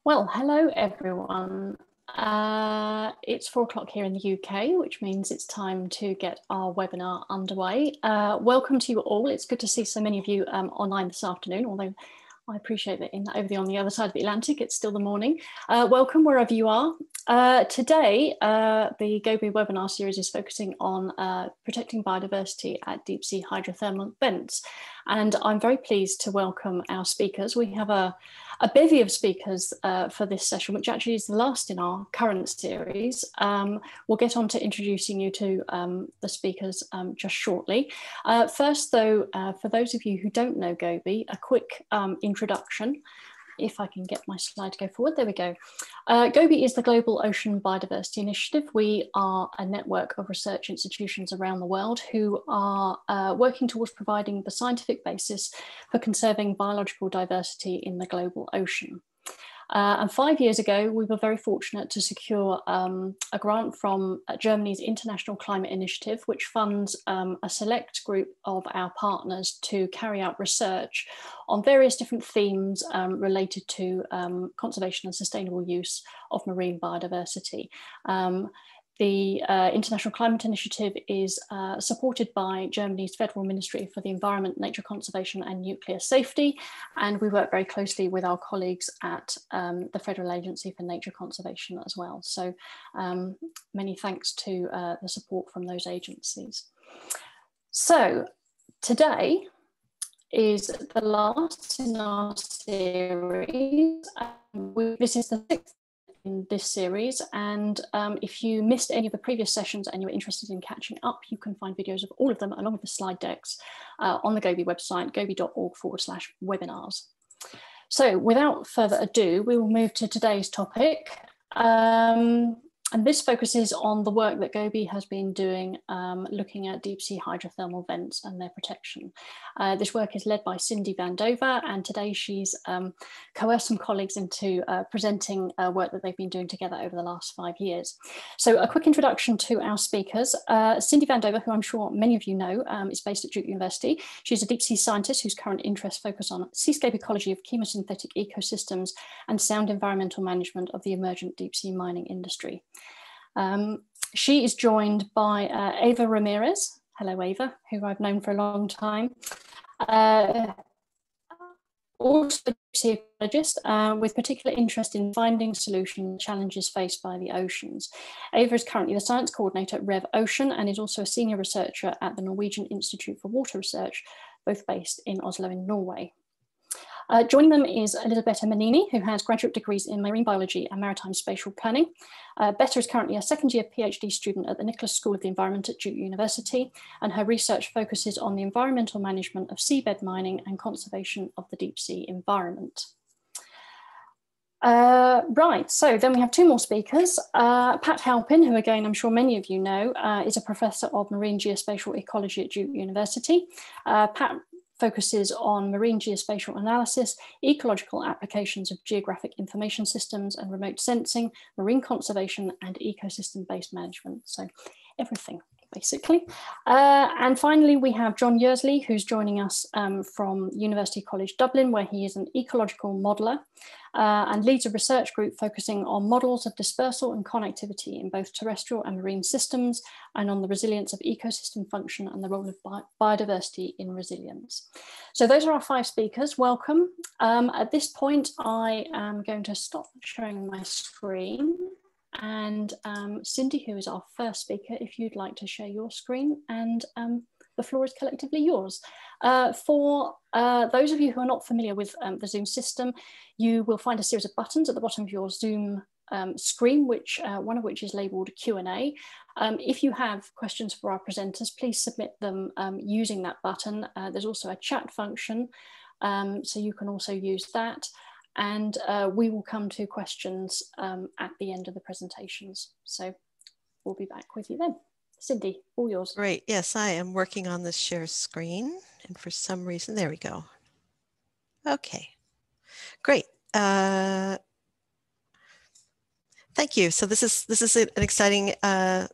Well, hello everyone. It's 4 o'clock here in the UK, which means it's time to get our webinar underway. Welcome to you all. It's good to see so many of you online this afternoon, although I appreciate that on the other side of the Atlantic, it's still the morning. Welcome wherever you are. Today, the GOBI webinar series is focusing on protecting biodiversity at deep sea hydrothermal vents. And I'm very pleased to welcome our speakers. We have a bevy of speakers for this session, which actually is the last in our current series. We'll get on to introducing you to the speakers just shortly. First, though, for those of you who don't know GOBI, a quick introduction. If I can get my slide to go forward, there we go. GOBI is the Global Ocean Biodiversity Initiative. We are a network of research institutions around the world who are working towards providing the scientific basis for conserving biological diversity in the global ocean. And 5 years ago, we were very fortunate to secure a grant from Germany's International Climate Initiative, which funds a select group of our partners to carry out research on various different themes related to conservation and sustainable use of marine biodiversity. The International Climate Initiative is supported by Germany's Federal Ministry for the Environment, Nature Conservation and Nuclear Safety, and we work very closely with our colleagues at the Federal Agency for Nature Conservation as well. So many thanks to the support from those agencies. So today is the last in our series. This is the 6th in this series, and if you missed any of the previous sessions and you're interested in catching up, you can find videos of all of them along with the slide decks on the GOBI website, gobi.org/webinars. So without further ado, we will move to today's topic. And this focuses on the work that GOBI has been doing looking at deep sea hydrothermal vents and their protection. This work is led by Cindy Van Dover, and today she's coerced some colleagues into presenting work that they've been doing together over the last 5 years. So a quick introduction to our speakers. Cindy Van Dover, who I'm sure many of you know, is based at Duke University. She's a deep sea scientist whose current interests focus on seascape ecology of chemosynthetic ecosystems and sound environmental management of the emergent deep sea mining industry. She is joined by Eva Ramirez. Hello, Eva, who I've known for a long time. Also a deep sea ecologist with particular interest in finding solutions to challenges faced by the oceans. Eva is currently the science coordinator at Rev Ocean and is also a senior researcher at the Norwegian Institute for Water Research, both based in Oslo in Norway. Joining them is Elisabetta Manini, who has graduate degrees in marine biology and maritime spatial planning. Betta is currently a second-year PhD student at the Nicholas School of the Environment at Duke University, and her research focuses on the environmental management of seabed mining and conservation of the deep sea environment. Right, so then we have 2 more speakers. Pat Halpin, who again I'm sure many of you know, is a professor of marine geospatial ecology at Duke University. Pat focuses on marine geospatial analysis, ecological applications of geographic information systems and remote sensing, marine conservation and ecosystem-based management. So everything, basically. And finally, we have John Yearsley, who's joining us from University College Dublin, where he is an ecological modeller and leads a research group focusing on models of dispersal and connectivity in both terrestrial and marine systems, and on the resilience of ecosystem function and the role of biodiversity in resilience. So those are our 5 speakers. Welcome. At this point, I am going to stop sharing my screen. And Cindy, who is our first speaker, if you'd like to share your screen, and the floor is collectively yours. For those of you who are not familiar with the Zoom system, you will find a series of buttons at the bottom of your Zoom screen, one of which is labelled Q&A. If you have questions for our presenters, please submit them using that button. There's also a chat function, so you can also use that. And we will come to questions at the end of the presentations. So we'll be back with you then. Cindy, all yours. Great. Yes, I am working on this share screen. And for some reason, there we go. Okay, great. Thank you. So this is an exciting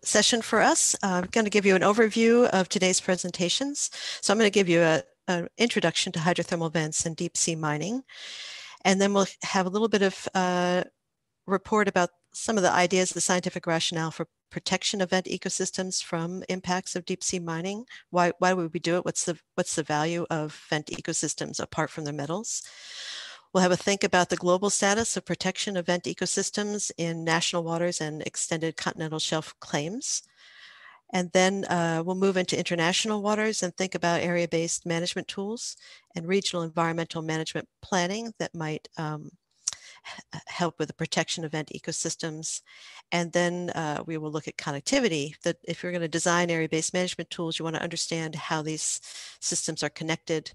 session for us. I'm going to give you an overview of today's presentations. So I'm going to give you an introduction to hydrothermal vents and deep sea mining. And then we'll have a little bit of report about some of the ideas, the scientific rationale for protection of vent ecosystems from impacts of deep sea mining. Why would we do it? What's the value of vent ecosystems apart from the metals? We'll have a think about the global status of protection of vent ecosystems in national waters and extended continental shelf claims. And then we'll move into international waters and think about area-based management tools and regional environmental management planning that might help with the protection of vent ecosystems. And then we will look at connectivity, that if you're going to design area-based management tools, you want to understand how these systems are connected.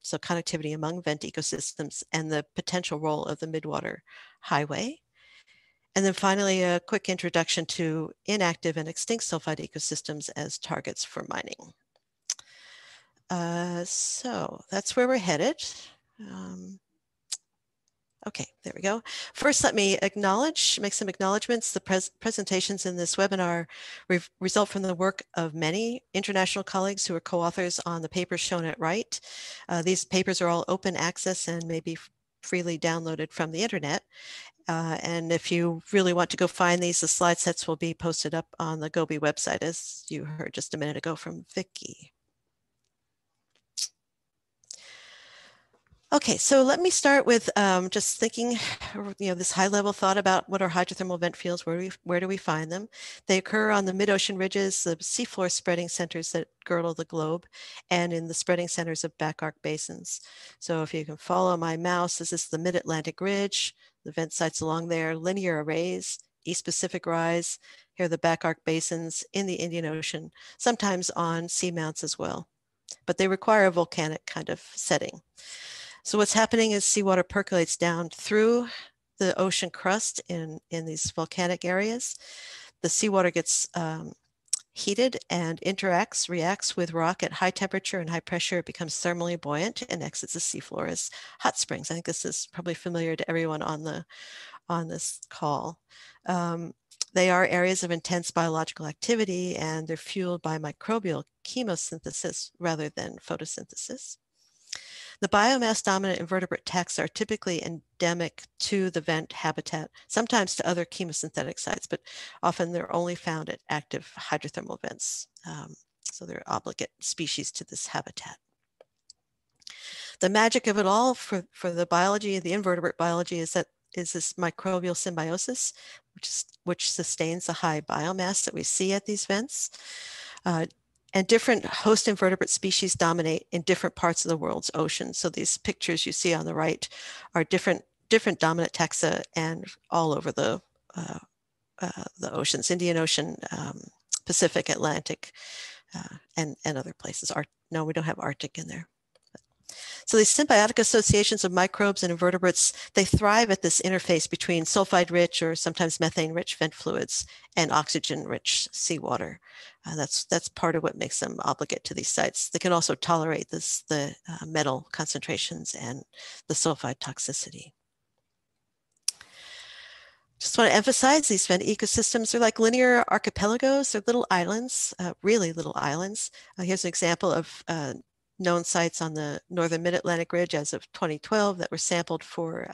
So connectivity among vent ecosystems and the potential role of the midwater highway. And then finally, a quick introduction to inactive and extinct sulfide ecosystems as targets for mining. So that's where we're headed. Okay, there we go. First, let me make some acknowledgements. The presentations in this webinar result from the work of many international colleagues who are co-authors on the papers shown at right. These papers are all open access and may be freely downloaded from the internet. And if you really want to go find these, the slide sets will be posted up on the GOBI website, as you heard just a minute ago from Vicky. Okay, so let me start with just thinking, this high-level thought about what are hydrothermal vent fields, where do we find them? They occur on the mid-ocean ridges, the seafloor spreading centers that girdle the globe, and in the spreading centers of back arc basins. So if you can follow my mouse, this is the mid-Atlantic ridge, the vent sites along there, linear arrays, East Pacific rise, here are the back arc basins in the Indian Ocean, sometimes on seamounts as well, but they require a volcanic kind of setting. So what's happening is seawater percolates down through the ocean crust in these volcanic areas. The seawater gets heated and reacts with rock at high temperature and high pressure. It becomes thermally buoyant and exits the seafloor as hot springs. I think this is probably familiar to everyone on this call. They are areas of intense biological activity, and they're fueled by microbial chemosynthesis rather than photosynthesis. The biomass-dominant invertebrate taxa are typically endemic to the vent habitat, sometimes to other chemosynthetic sites, but often they're only found at active hydrothermal vents. So they're obligate species to this habitat. The magic of it all for the biology, the invertebrate biology, is this microbial symbiosis, which sustains the high biomass that we see at these vents. And different host invertebrate species dominate in different parts of the world's oceans. So these pictures you see on the right are different dominant taxa and all over the oceans, Indian Ocean, Pacific, Atlantic, and other places. No, we don't have Arctic in there. So these symbiotic associations of microbes and invertebrates, they thrive at this interface between sulfide-rich or sometimes methane-rich vent fluids and oxygen-rich seawater. That's part of what makes them obligate to these sites. They can also tolerate the metal concentrations and the sulfide toxicity. Just want to emphasize these vent ecosystems are like linear archipelagos. They're little islands, really little islands. Here's an example of known sites on the northern mid-Atlantic ridge as of 2012 that were sampled for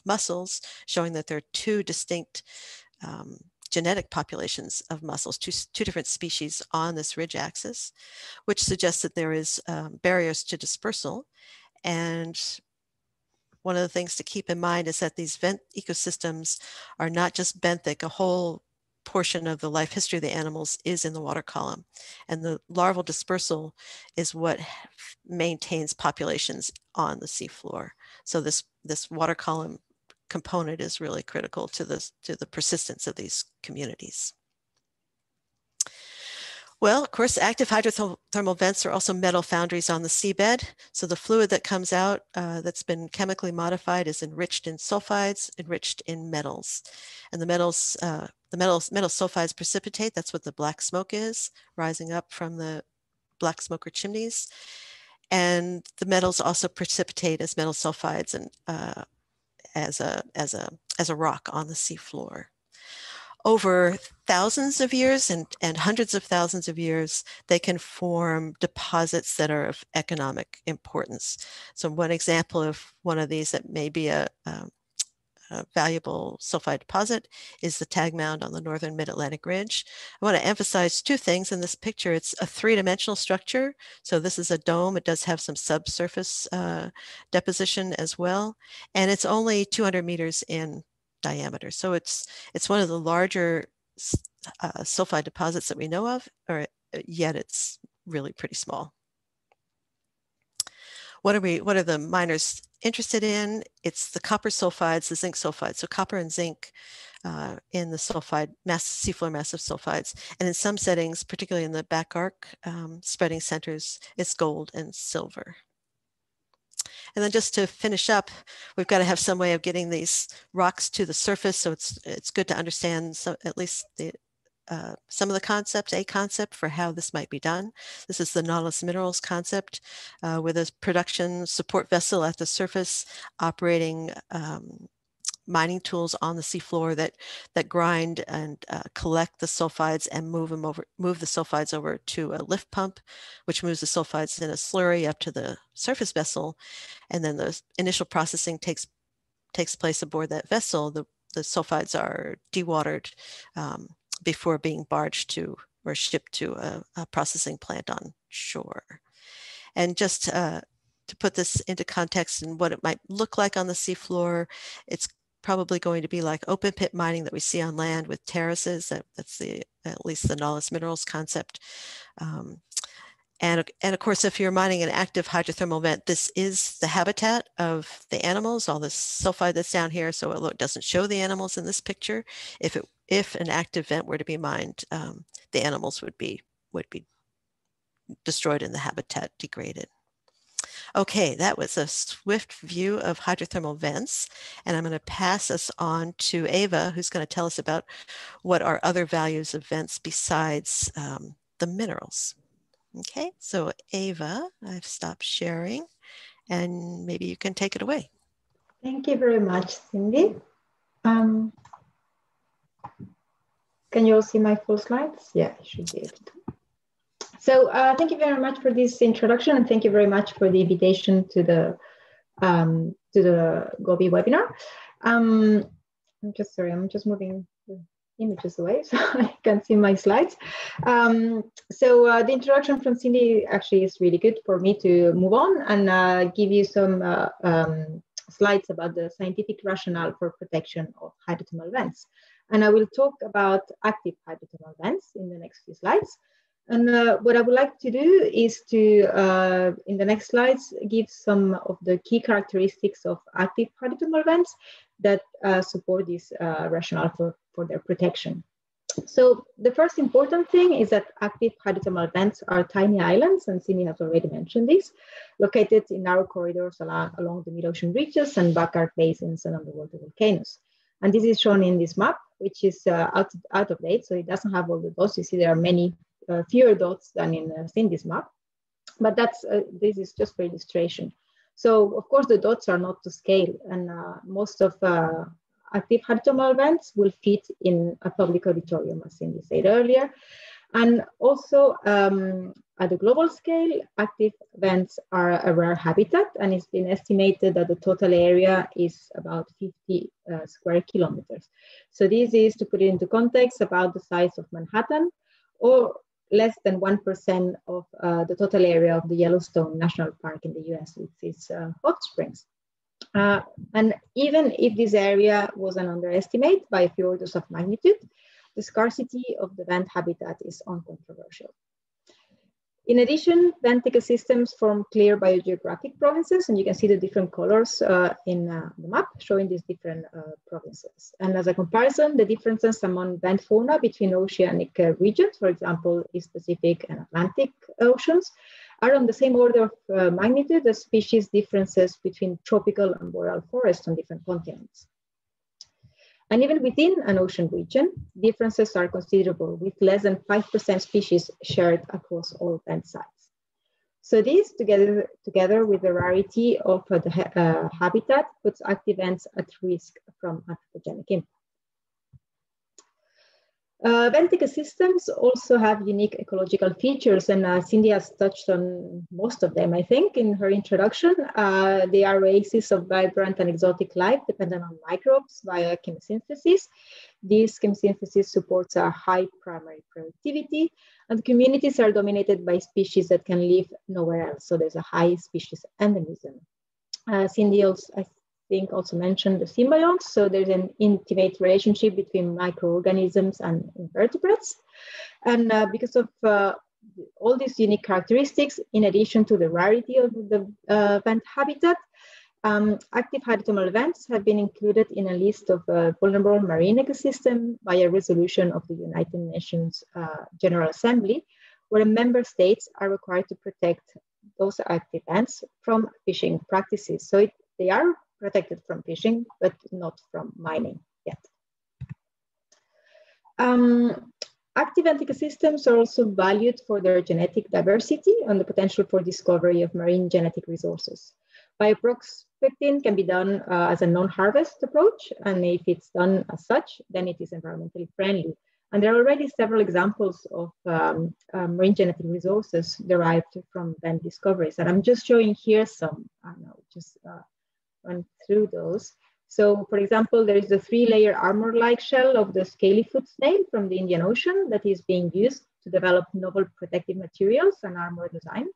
mussels, showing that there are two distinct genetic populations of mussels, two different species on this ridge axis, which suggests that there is barriers to dispersal. And one of the things to keep in mind is that these vent ecosystems are not just benthic. A whole portion of the life history of the animals is in the water column, and the larval dispersal is what maintains populations on the seafloor. So this water column component is really critical to the persistence of these communities. Well, of course, active hydrothermal vents are also metal foundries on the seabed. So the fluid that comes out that's been chemically modified is enriched in sulfides, enriched in metals. And the metal sulfides precipitate. That's what the black smoke is, rising up from the black smoker chimneys. And the metals also precipitate as metal sulfides and as a rock on the seafloor. over thousands of years and hundreds of thousands of years, they can form deposits that are of economic importance. So one example of one of these that may be a valuable sulfide deposit is the Tag Mound on the northern Mid-Atlantic Ridge. I want to emphasize two things in this picture. It's a three-dimensional structure. So this is a dome. It does have some subsurface deposition as well. And it's only 200 meters in diameter. So it's one of the larger sulfide deposits that we know of, or yet it's really pretty small. What are the miners interested in? It's the copper sulfides, the zinc sulfides. So copper and zinc in the sulfide, seafloor massive sulfides. And in some settings, particularly in the back arc spreading centers, it's gold and silver. And then just to finish up, we've got to have some way of getting these rocks to the surface. So it's good to understand at least some of the concepts, a concept for how this might be done. This is the Nautilus Minerals concept with a production support vessel at the surface operating mining tools on the seafloor that grind and collect the sulfides and move the sulfides over to a lift pump, which moves the sulfides in a slurry up to the surface vessel. And then the initial processing takes place aboard that vessel. The sulfides are dewatered before being barged to or shipped to a processing plant on shore. And just to put this into context and what it might look like on the seafloor, it's probably going to be like open pit mining that we see on land with terraces. That's at least the Nautilus Minerals concept. And of course, if you're mining an active hydrothermal vent, this is the habitat of the animals, all this sulfide that's down here. So it doesn't show the animals in this picture. If an active vent were to be mined, the animals would be destroyed and the habitat degraded. Okay, that was a swift view of hydrothermal vents. And I'm going to pass us on to Ava, who's going to tell us about what are other values of vents besides the minerals. Okay, so Ava, I've stopped sharing and maybe you can take it away. Thank you very much, Cindy. Can you all see my full slides? Yeah, I should be able to. So thank you very much for this introduction, and thank you very much for the invitation to the GOBI webinar. I'm just moving the images away so I can see my slides. So the introduction from Cindy actually is really good for me to move on and give you some slides about the scientific rationale for protection of hydrothermal vents. And I will talk about active hydrothermal vents in the next few slides. And what I would like to do is to, in the next slides, give some of the key characteristics of active hydrothermal vents that support this rationale for their protection. So the first important thing is that active hydrothermal vents are tiny islands, and Cindy has already mentioned this, located in narrow corridors along the mid-ocean ridges and back arc basins and underwater volcanoes. And this is shown in this map, which is out of date, so it doesn't have all the dots. You see there are many fewer dots than in Cindy's map, but this is just for illustration. So of course the dots are not to scale, and most of active hydrothermal vents will fit in a public auditorium, as Cindy said earlier. And also at the global scale, active vents are a rare habitat, and it's been estimated that the total area is about 50 square kilometers. So this is, to put it into context, about the size of Manhattan, or less than 1% of the total area of the Yellowstone National Park in the US with its hot springs. And even if this area was an underestimate by a few orders of magnitude, the scarcity of the vent habitat is uncontroversial. In addition, vent ecosystems form clear biogeographic provinces, and you can see the different colors in the map showing these different provinces. And as a comparison, the differences among vent fauna between oceanic regions, for example, East Pacific and Atlantic oceans, are on the same order of magnitude as species differences between tropical and boreal forests on different continents. And even within an ocean region, differences are considerable, with less than 5% species shared across all vent sites. So this, together with the rarity of the habitat, puts active vents at risk from anthropogenic impact. Vent ecosystems also have unique ecological features, and Cindy has touched on most of them, I think, in her introduction. They are oases of vibrant and exotic life dependent on microbes via chemosynthesis. This chemosynthesis supports a high primary productivity, and communities are dominated by species that can live nowhere else. So there's a high species endemism. Cindy also, I think, also mentioned the symbionts. So there's an intimate relationship between microorganisms and invertebrates. And because of all these unique characteristics, in addition to the rarity of the vent habitat, active hydrothermal vents have been included in a list of vulnerable marine ecosystem by a resolution of the United Nations General Assembly, where member states are required to protect those active vents from fishing practices. So they are protected from fishing, but not from mining yet. Active vent ecosystems are also valued for their genetic diversity and the potential for discovery of marine genetic resources. Bioprospecting can be done as a non-harvest approach, and if it's done as such, then it is environmentally friendly. And there are already several examples of marine genetic resources derived from vent discoveries. And I'm just showing here some, I don't know, just run through those. So for example, there is the 3-layer armor-like shell of the scaly-foot snail from the Indian Ocean that is being used to develop novel protective materials and armor design.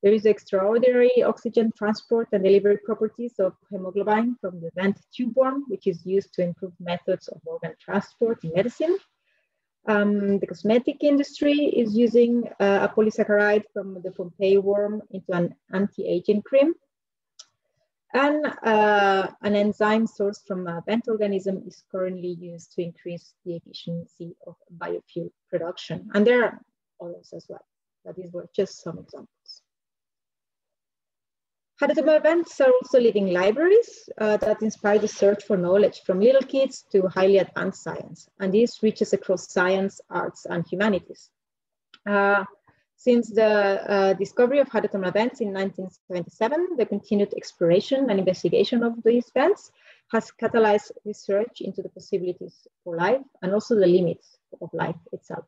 There is extraordinary oxygen transport and delivery properties of hemoglobin from the vent tubeworm, which is used to improve methods of organ transport in medicine. The cosmetic industry is using a polysaccharide from the Pompeii worm into an anti-aging cream. And an enzyme sourced from a vent organism is currently used to increase the efficiency of biofuel production. And there are others as well, but these were just some examples. Hydrothermal vents are also living libraries that inspire the search for knowledge from little kids to highly advanced science. And this reaches across science, arts, and humanities. Since the discovery of hydrothermal vents in 1977, the continued exploration and investigation of these vents has catalyzed research into the possibilities for life and also the limits of life itself.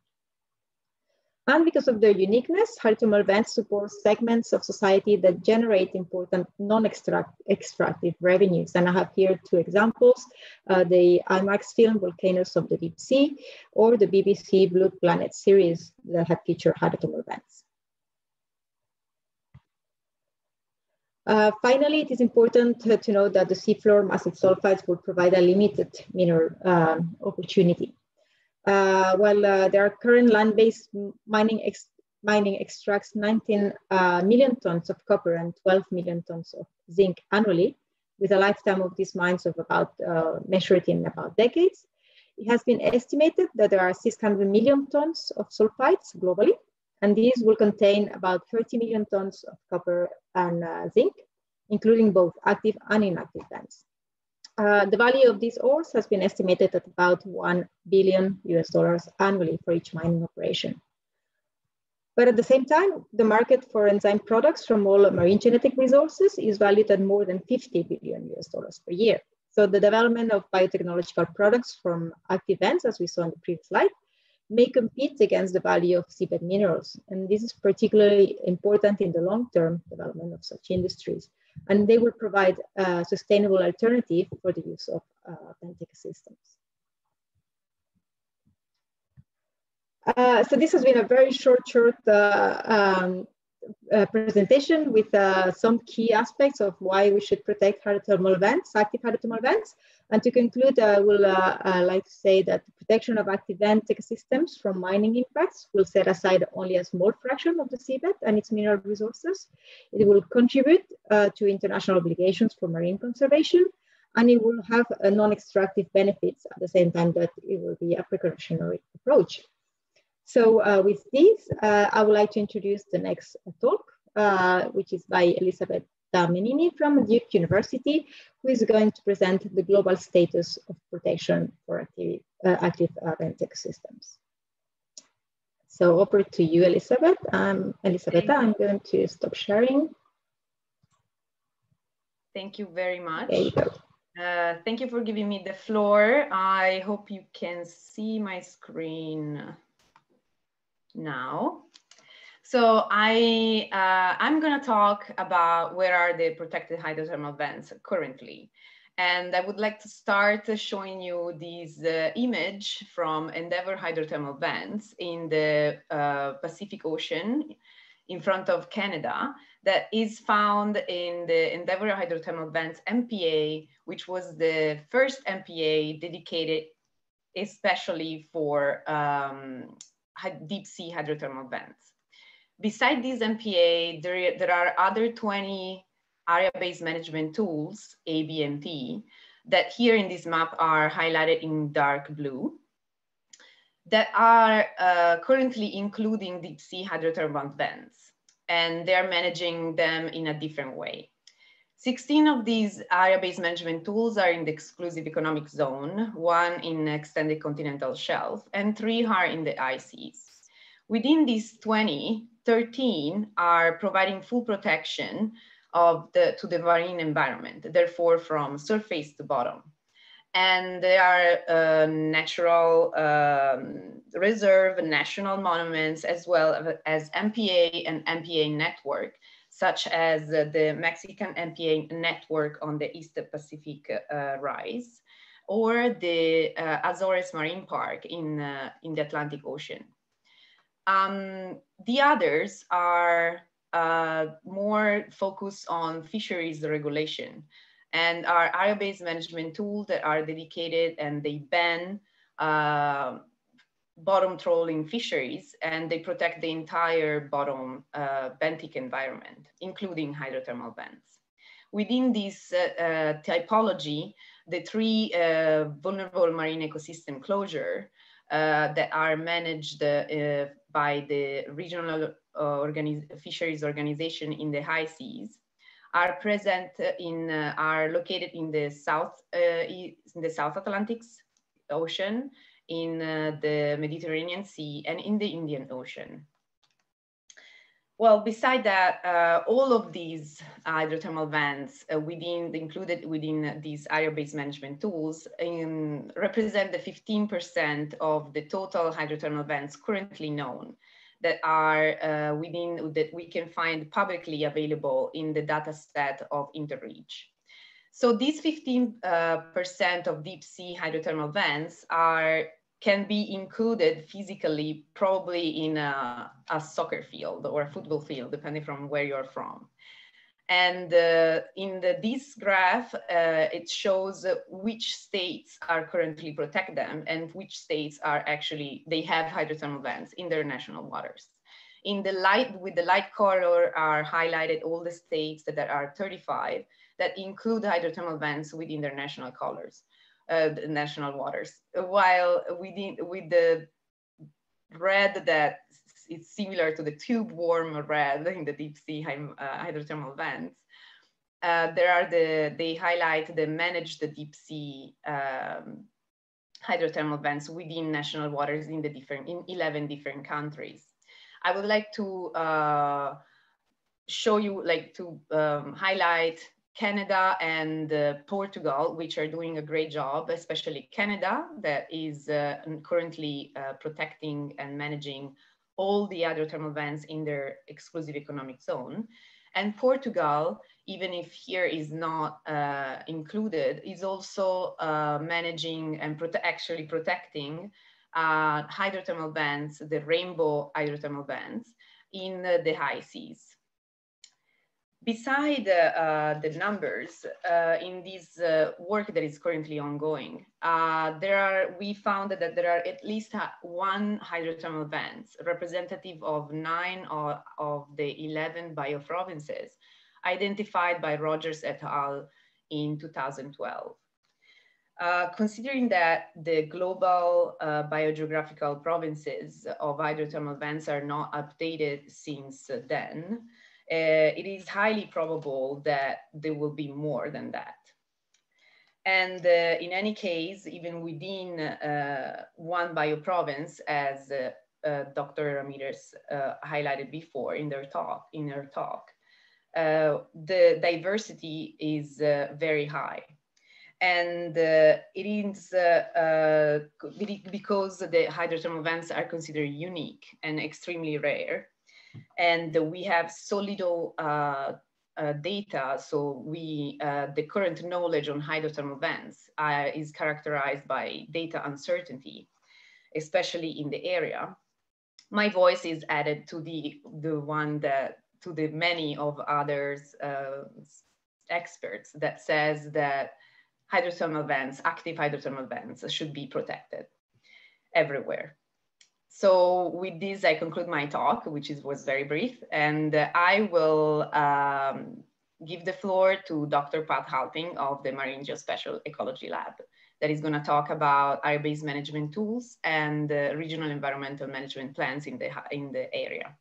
And because of their uniqueness, hydrothermal vents support segments of society that generate important non-extractive revenues. And I have here 2 examples, the IMAX film Volcanoes of the Deep Sea, or the BBC Blue Planet series that have featured hydrothermal vents. Finally, it is important to note that the seafloor massive sulfides will provide a limited mineral opportunity. While there are current land-based mining extracts 19 million tons of copper and 12 million tons of zinc annually, with a lifetime of these mines of about measured in about decades. It has been estimated that there are 600 million tons of sulfides globally, and these will contain about 30 million tons of copper and zinc, including both active and inactive vents. The value of these ores has been estimated at about $1 billion annually for each mining operation. But at the same time, the market for enzyme products from all marine genetic resources is valued at more than $50 billion per year. So the development of biotechnological products from active vents, as we saw in the previous slide, may compete against the value of seabed minerals. And this is particularly important in the long-term development of such industries. And they will provide a sustainable alternative for the use of vent ecosystems. So this has been a very short presentation with some key aspects of why we should protect hydrothermal vents, active hydrothermal vents. And to conclude, I will like to say that the protection of active vent ecosystems from mining impacts will set aside only a small fraction of the seabed and its mineral resources. It will contribute to international obligations for marine conservation, and it will have a non-extractive benefits at the same time that it will be a precautionary approach. So with this, I would like to introduce the next talk, which is by Elisabetta Menini from Duke University, who is going to present the global status of protection for active vent ecosystems. So over to you, Elisabeth. Elisabetta, I'm going to stop sharing. Thank you very much. There you go. Thank you for giving me the floor. I hope you can see my screen now. So I'm going to talk about where are the protected hydrothermal vents currently. And I would like to start showing you this image from Endeavour hydrothermal vents in the Pacific Ocean in front of Canada that is found in the Endeavour hydrothermal vents MPA, which was the first MPA dedicated especially for deep sea hydrothermal vents. Beside these MPA, there are other 20 area-based management tools, ABMT, that here in this map are highlighted in dark blue, that are currently including deep sea hydrothermal vents, and they're managing them in a different way. 16 of these area-based management tools are in the exclusive economic zone, 1 in extended continental shelf, and 3 are in the ICs. Within these 20, 13 are providing full protection to the marine environment, therefore from surface to bottom. And they are natural reserve, national monuments, as well as MPA and MPA network, such as the Mexican MPA network on the East Pacific Rise, or the Azores Marine Park in the Atlantic Ocean. The others are more focused on fisheries regulation and are area-based management tools that are dedicated and they ban bottom troping fisheries, and they protect the entire bottom benthic environment, including hydrothermal vents. Within this typology, the 3 vulnerable marine ecosystem closure that are managed by the regional fisheries organization in the high seas are present are located in the South Atlantic Ocean, in the Mediterranean Sea, and in the Indian Ocean. Well, beside that, all of these hydrothermal vents included within these area-based management tools represent the 15% of the total hydrothermal vents currently known that are that we can find publicly available in the data set of InterReach. So these 15% of deep sea hydrothermal vents can be included physically, probably in a soccer field or a football field, depending from where you're from. And in this graph, it shows which states are currently protect them and which states are actually, they have hydrothermal vents in their national waters. In the with the light color are highlighted all the states that are 35 that include hydrothermal vents within their national colors. The national waters, while with the red that is similar to the tube worm red in the deep sea hydrothermal vents, they highlight the managed deep sea hydrothermal vents within national waters in 11 different countries. I would like to show you, highlight Canada and Portugal, which are doing a great job, especially Canada, that is currently protecting and managing all the hydrothermal vents in their exclusive economic zone. And Portugal, even if here is not included, is also managing and actually protecting hydrothermal vents, the rainbow hydrothermal vents in the high seas. Beside the numbers, in this work that is currently ongoing, we found that there are at least 1 hydrothermal vents representative of 9 of the 11 bioprovinces identified by Rogers et al. In 2012. Considering that the global biogeographical provinces of hydrothermal vents are not updated since then, it is highly probable that there will be more than that. And in any case, even within 1 bioprovince, as Dr. Ramirez highlighted before in her talk, the diversity is very high. And it is because the hydrothermal vents are considered unique and extremely rare. And we have so little data, so the current knowledge on hydrothermal vents is characterized by data uncertainty, especially in the area. My voice is added to the many of others experts that says that hydrothermal vents, active hydrothermal vents, should be protected everywhere. So with this, I conclude my talk, which was very brief, and I will give the floor to Dr. Pat Halping of the Marine Geospatial Ecology Lab, that is going to talk about area-based management tools and regional environmental management plans in the area.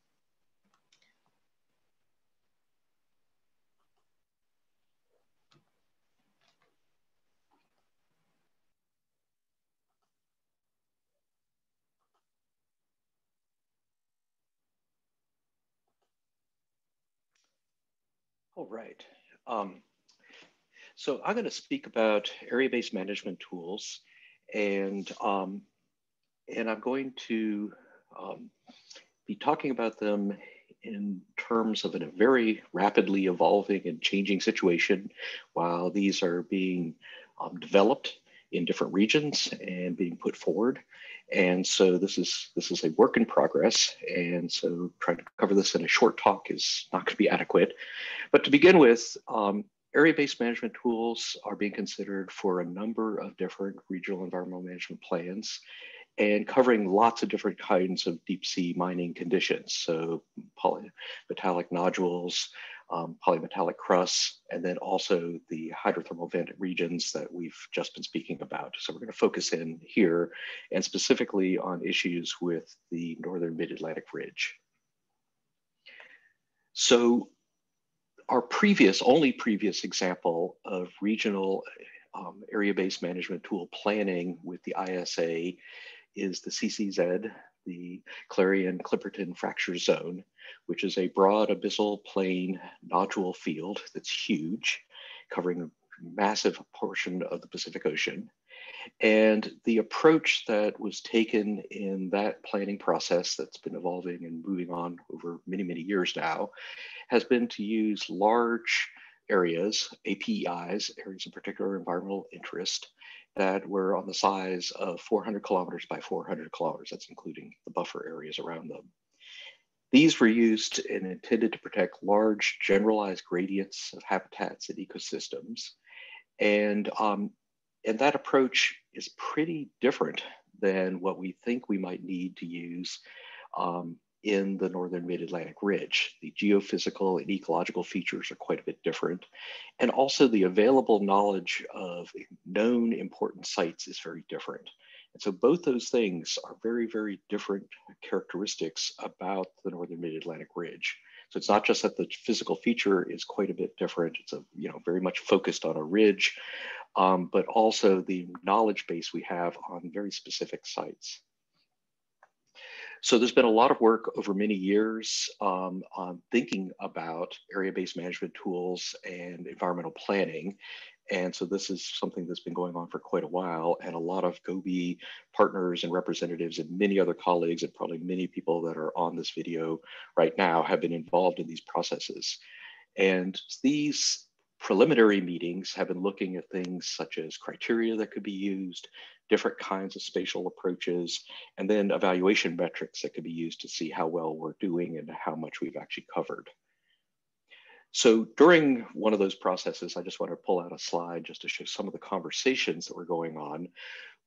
All right. So I'm going to speak about area-based management tools, and I'm going to be talking about them in terms of a very rapidly evolving and changing situation while these are being developed in different regions and being put forward. And so this is a work in progress. And so trying to cover this in a short talk is not going to be adequate. But to begin with, area-based management tools are being considered for a number of different regional environmental management plans and covering lots of different kinds of deep sea mining conditions. So polymetallic nodules, polymetallic crusts, and then also the hydrothermal vent regions that we've just been speaking about. So we're going to focus in here and specifically on issues with the northern mid-Atlantic ridge. So our only previous example of regional area-based management tool planning with the ISA is the CCZ, the Clarion-Clipperton Fracture Zone, which is a broad abyssal plain nodule field that's huge, covering a massive portion of the Pacific Ocean. And the approach that was taken in that planning process that's been evolving and moving on over many, many years now has been to use large areas, APEIs, areas of particular environmental interest, that were on the size of 400 kilometers by 400 kilometers. That's including the buffer areas around them. These were used and intended to protect large generalized gradients of habitats and ecosystems. And that approach is pretty different than what we think we might need to use in the northern mid-Atlantic ridge. The geophysical and ecological features are quite a bit different. And also the available knowledge of known important sites is very different. And so both those things are very, very different characteristics about the northern mid-Atlantic ridge. So it's not just that the physical feature is quite a bit different. It's very much focused on a ridge, but also the knowledge base we have on very specific sites. So there's been a lot of work over many years on thinking about area-based management tools and environmental planning. And so this is something that's been going on for quite a while, and a lot of GOBI partners and representatives and many other colleagues and probably many people that are on this video right now have been involved in these processes. And these preliminary meetings have been looking at things such as criteria that could be used, different kinds of spatial approaches, and then evaluation metrics that could be used to see how well we're doing and how much we've actually covered. So during one of those processes, I just want to pull out a slide just to show some of the conversations that were going on.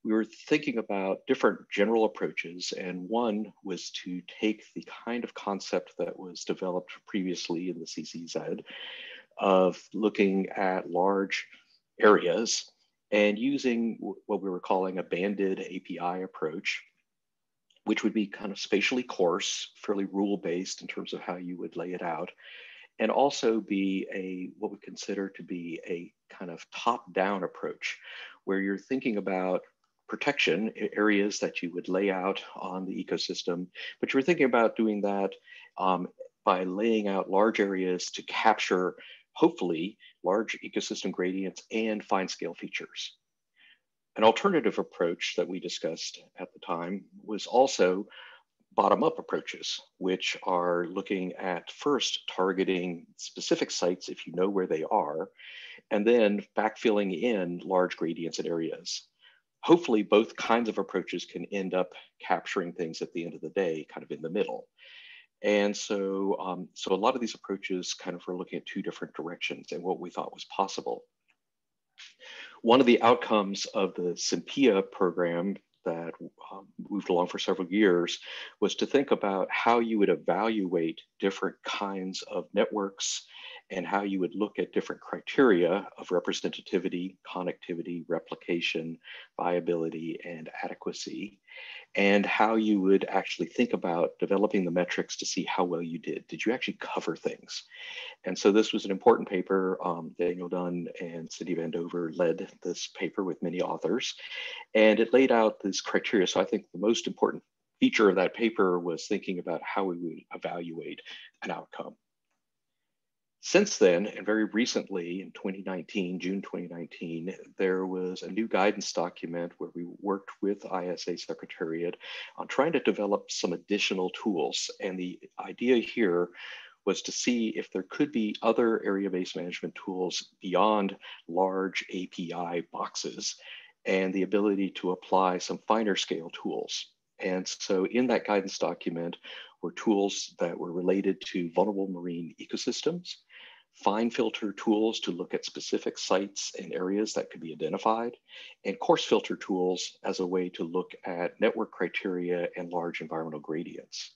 We were thinking about different general approaches, and one was to take the kind of concept that was developed previously in the CCZ of looking at large areas and using what we were calling a banded API approach, which would be kind of spatially coarse, fairly rule-based in terms of how you would lay it out, and also be what we consider to be a kind of top-down approach, where you're thinking about protection areas that you would lay out on the ecosystem, but you're thinking about doing that by laying out large areas to capture hopefully large ecosystem gradients and fine scale features. An alternative approach that we discussed at the time was also bottom-up approaches, which are looking at first targeting specific sites if you know where they are, and then backfilling in large gradients and areas. Hopefully both kinds of approaches can end up capturing things at the end of the day, kind of in the middle. And so, so a lot of these approaches kind of were looking at two different directions and what we thought was possible. One of the outcomes of the SYMPIA program that moved along for several years was to think about how you would evaluate different kinds of networks and how you would look at different criteria of representativity, connectivity, replication, viability, and adequacy, and how you would actually think about developing the metrics to see how well you did. Did you actually cover things? And so this was an important paper. Daniel Dunn and Cindy Vandover led this paper with many authors, and it laid out this criteria. So I think the most important feature of that paper was thinking about how we would evaluate an outcome. Since then, and very recently in 2019, June 2019, there was a new guidance document where we worked with ISA Secretariat on trying to develop some additional tools. And the idea here was to see if there could be other area-based management tools beyond large API boxes and the ability to apply some finer scale tools. And so in that guidance document were tools that were related to vulnerable marine ecosystems, fine filter tools to look at specific sites and areas that could be identified, and coarse filter tools as a way to look at network criteria and large environmental gradients.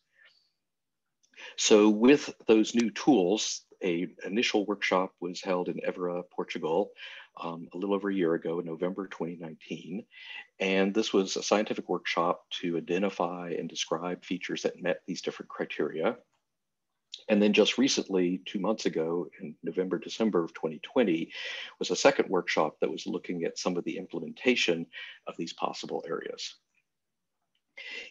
So with those new tools, an initial workshop was held in Évora, Portugal, a little over a year ago in November 2019. And this was a scientific workshop to identify and describe features that met these different criteria. And then just recently, 2 months ago, in November, December of 2020, was a second workshop that was looking at some of the implementation of these possible areas.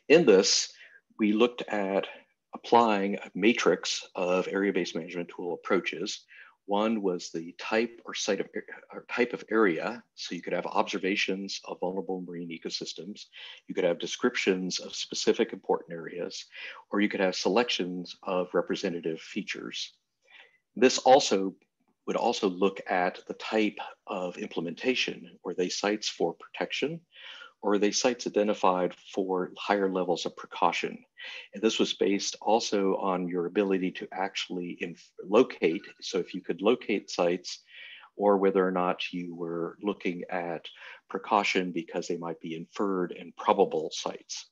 In this, we looked at applying a matrix of area-based management tool approaches. One was the type or site of or type of area. So you could have observations of vulnerable marine ecosystems. You could have descriptions of specific important areas, or you could have selections of representative features. This would also look at the type of implementation. Were they sites for protection, or are they sites identified for higher levels of precaution? And this was based also on your ability to actually locate. So if you could locate sites, or whether or not you were looking at precaution because they might be inferred and probable sites.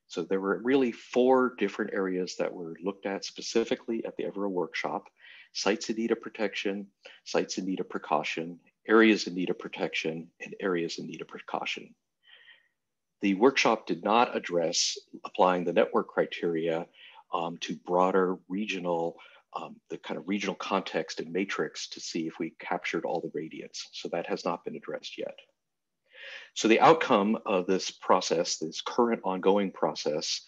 So there were really 4 different areas that were looked at specifically at the Évora workshop: sites in need of protection, sites in need of precaution, areas in need of protection, and areas in need of precaution. The workshop did not address applying the network criteria to broader regional, the kind of regional context and matrix to see if we captured all the gradients. So that has not been addressed yet. So the outcome of this process, this current ongoing process,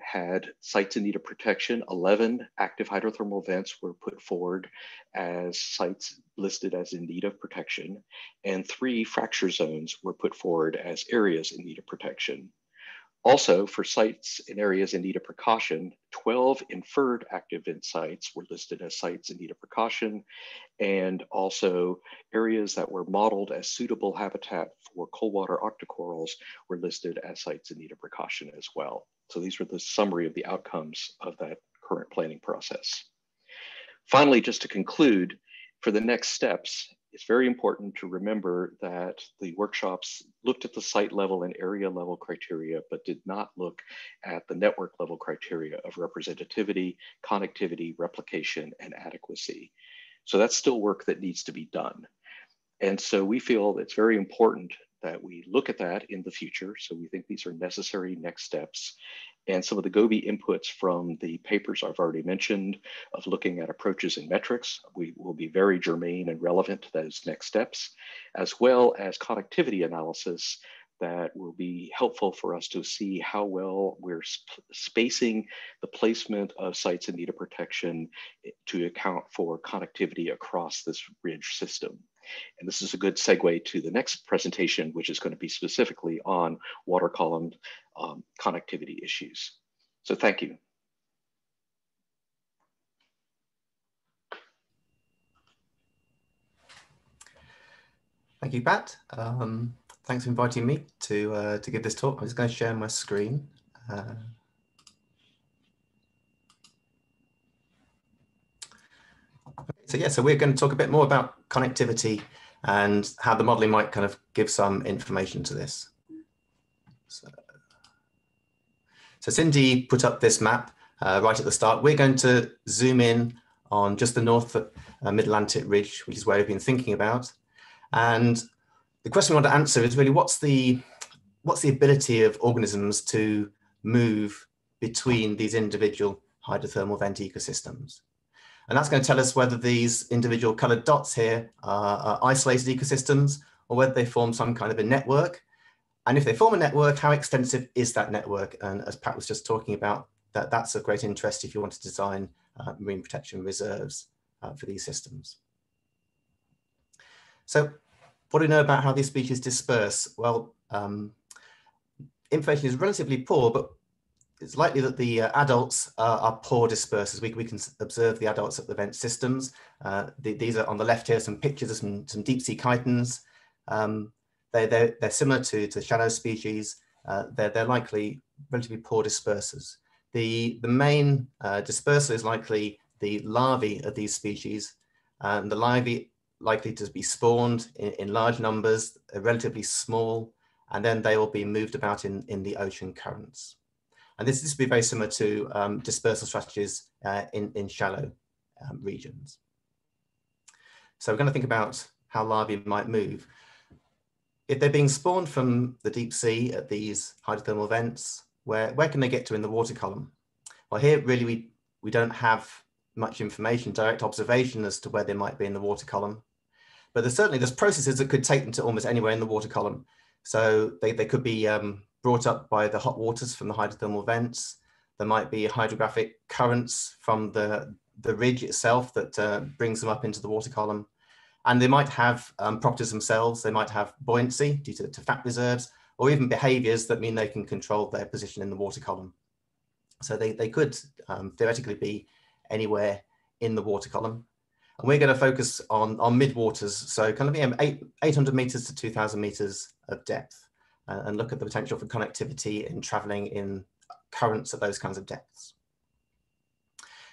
had sites in need of protection. 11 active hydrothermal vents were put forward as sites listed as in need of protection, and 3 fracture zones were put forward as areas in need of protection. Also, for sites in areas in need of precaution, 12 inferred active vent sites were listed as sites in need of precaution, and also areas that were modeled as suitable habitat for coldwater octocorals were listed as sites in need of precaution as well. So these were the summary of the outcomes of that current planning process. Finally, just to conclude, for the next steps, it's very important to remember that the workshops looked at the site level and area level criteria, but did not look at the network level criteria of representativity, connectivity, replication, and adequacy. So that's still work that needs to be done. And so we feel it's very important that we look at that in the future. So we think these are necessary next steps. And some of the GOBI inputs from the papers I've already mentioned of looking at approaches and metrics will be very germane and relevant to those next steps, as well as connectivity analysis that will be helpful for us to see how well we're spacing the placement of sites in need of protection to account for connectivity across this ridge system. And this is a good segue to the next presentation, which is going to be specifically on water column connectivity issues. So thank you. Thank you, Pat. Thanks for inviting me to give this talk. I'm just going to share my screen. So we're going to talk a bit more about connectivity and how the modeling might kind of give some information to this. So Cindy put up this map right at the start. We're going to zoom in on just the North Mid-Atlantic Ridge, which is where we've been thinking about. And the question we want to answer is really what's the ability of organisms to move between these individual hydrothermal vent ecosystems? And that's going to tell us whether these individual colored dots here are isolated ecosystems or whether they form some kind of a network. And if they form a network, how extensive is that network? And as Pat was just talking about, that's of great interest if you want to design marine protection reserves for these systems. So what do we know about how these species disperse? Well, information is relatively poor, but it's likely that the adults are poor dispersers. We can observe the adults at the vent systems. These are on the left here, some pictures of some deep sea chitons. They're similar to the shallow species. They're likely relatively poor dispersers. The main disperser is likely the larvae of these species. The larvae likely to be spawned in large numbers, relatively small, and then they will be moved about in the ocean currents. And this will be very similar to dispersal strategies in shallow regions. So we're going to think about how larvae might move. If they're being spawned from the deep sea at these hydrothermal vents, where can they get to in the water column? Well, here really we don't have much information, direct observation as to where they might be in the water column. But there's processes that could take them to almost anywhere in the water column. So they could be brought up by the hot waters from the hydrothermal vents. There might be hydrographic currents from the ridge itself that brings them up into the water column. And they might have properties themselves. They might have buoyancy due to fat reserves, or even behaviors that mean they can control their position in the water column. So they could theoretically be anywhere in the water column. And we're going to focus on mid-waters, so kind of 800 meters to 2,000 meters of depth, and look at the potential for connectivity in traveling in currents at those kinds of depths.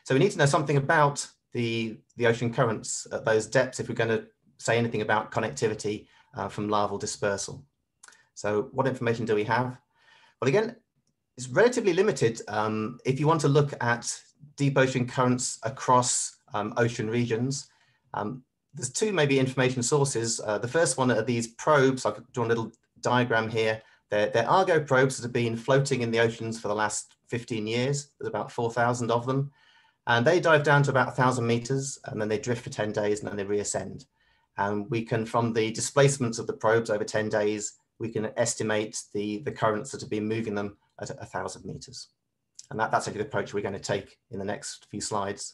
So we need to know something about the ocean currents at those depths if we're going to say anything about connectivity from larval dispersal. So what information do we have? Well, again, it's relatively limited. If you want to look at deep ocean currents across ocean regions, there's two maybe information sources. The first one are these probes. I've drawn a little diagram here. They're Argo probes that have been floating in the oceans for the last 15 years. There's about 4,000 of them. And they dive down to about 1,000 meters, and then they drift for 10 days, and then they reascend. And we can, from the displacements of the probes over 10 days, we can estimate the currents that have been moving them at 1,000 meters. And that's actually the approach we're going to take in the next few slides.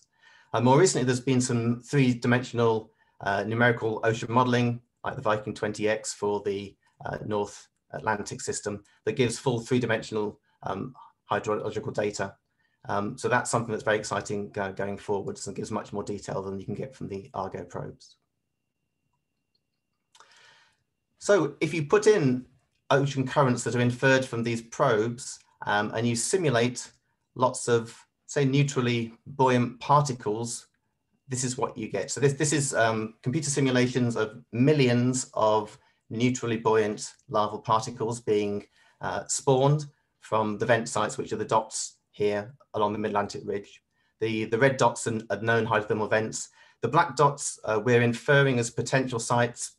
More recently, there's been some three-dimensional numerical ocean modeling, like the Viking 20X for the North Atlantic system, that gives full three-dimensional hydrological data. So that's something that's very exciting going forwards and gives much more detail than you can get from the Argo probes. So if you put in ocean currents that are inferred from these probes and you simulate lots of, say, neutrally buoyant particles, this is what you get. So this is computer simulations of millions of neutrally buoyant larval particles being spawned from the vent sites, which are the dots here along the Mid-Atlantic Ridge. The red dots are known hydrothermal vents. The black dots we're inferring as potential sites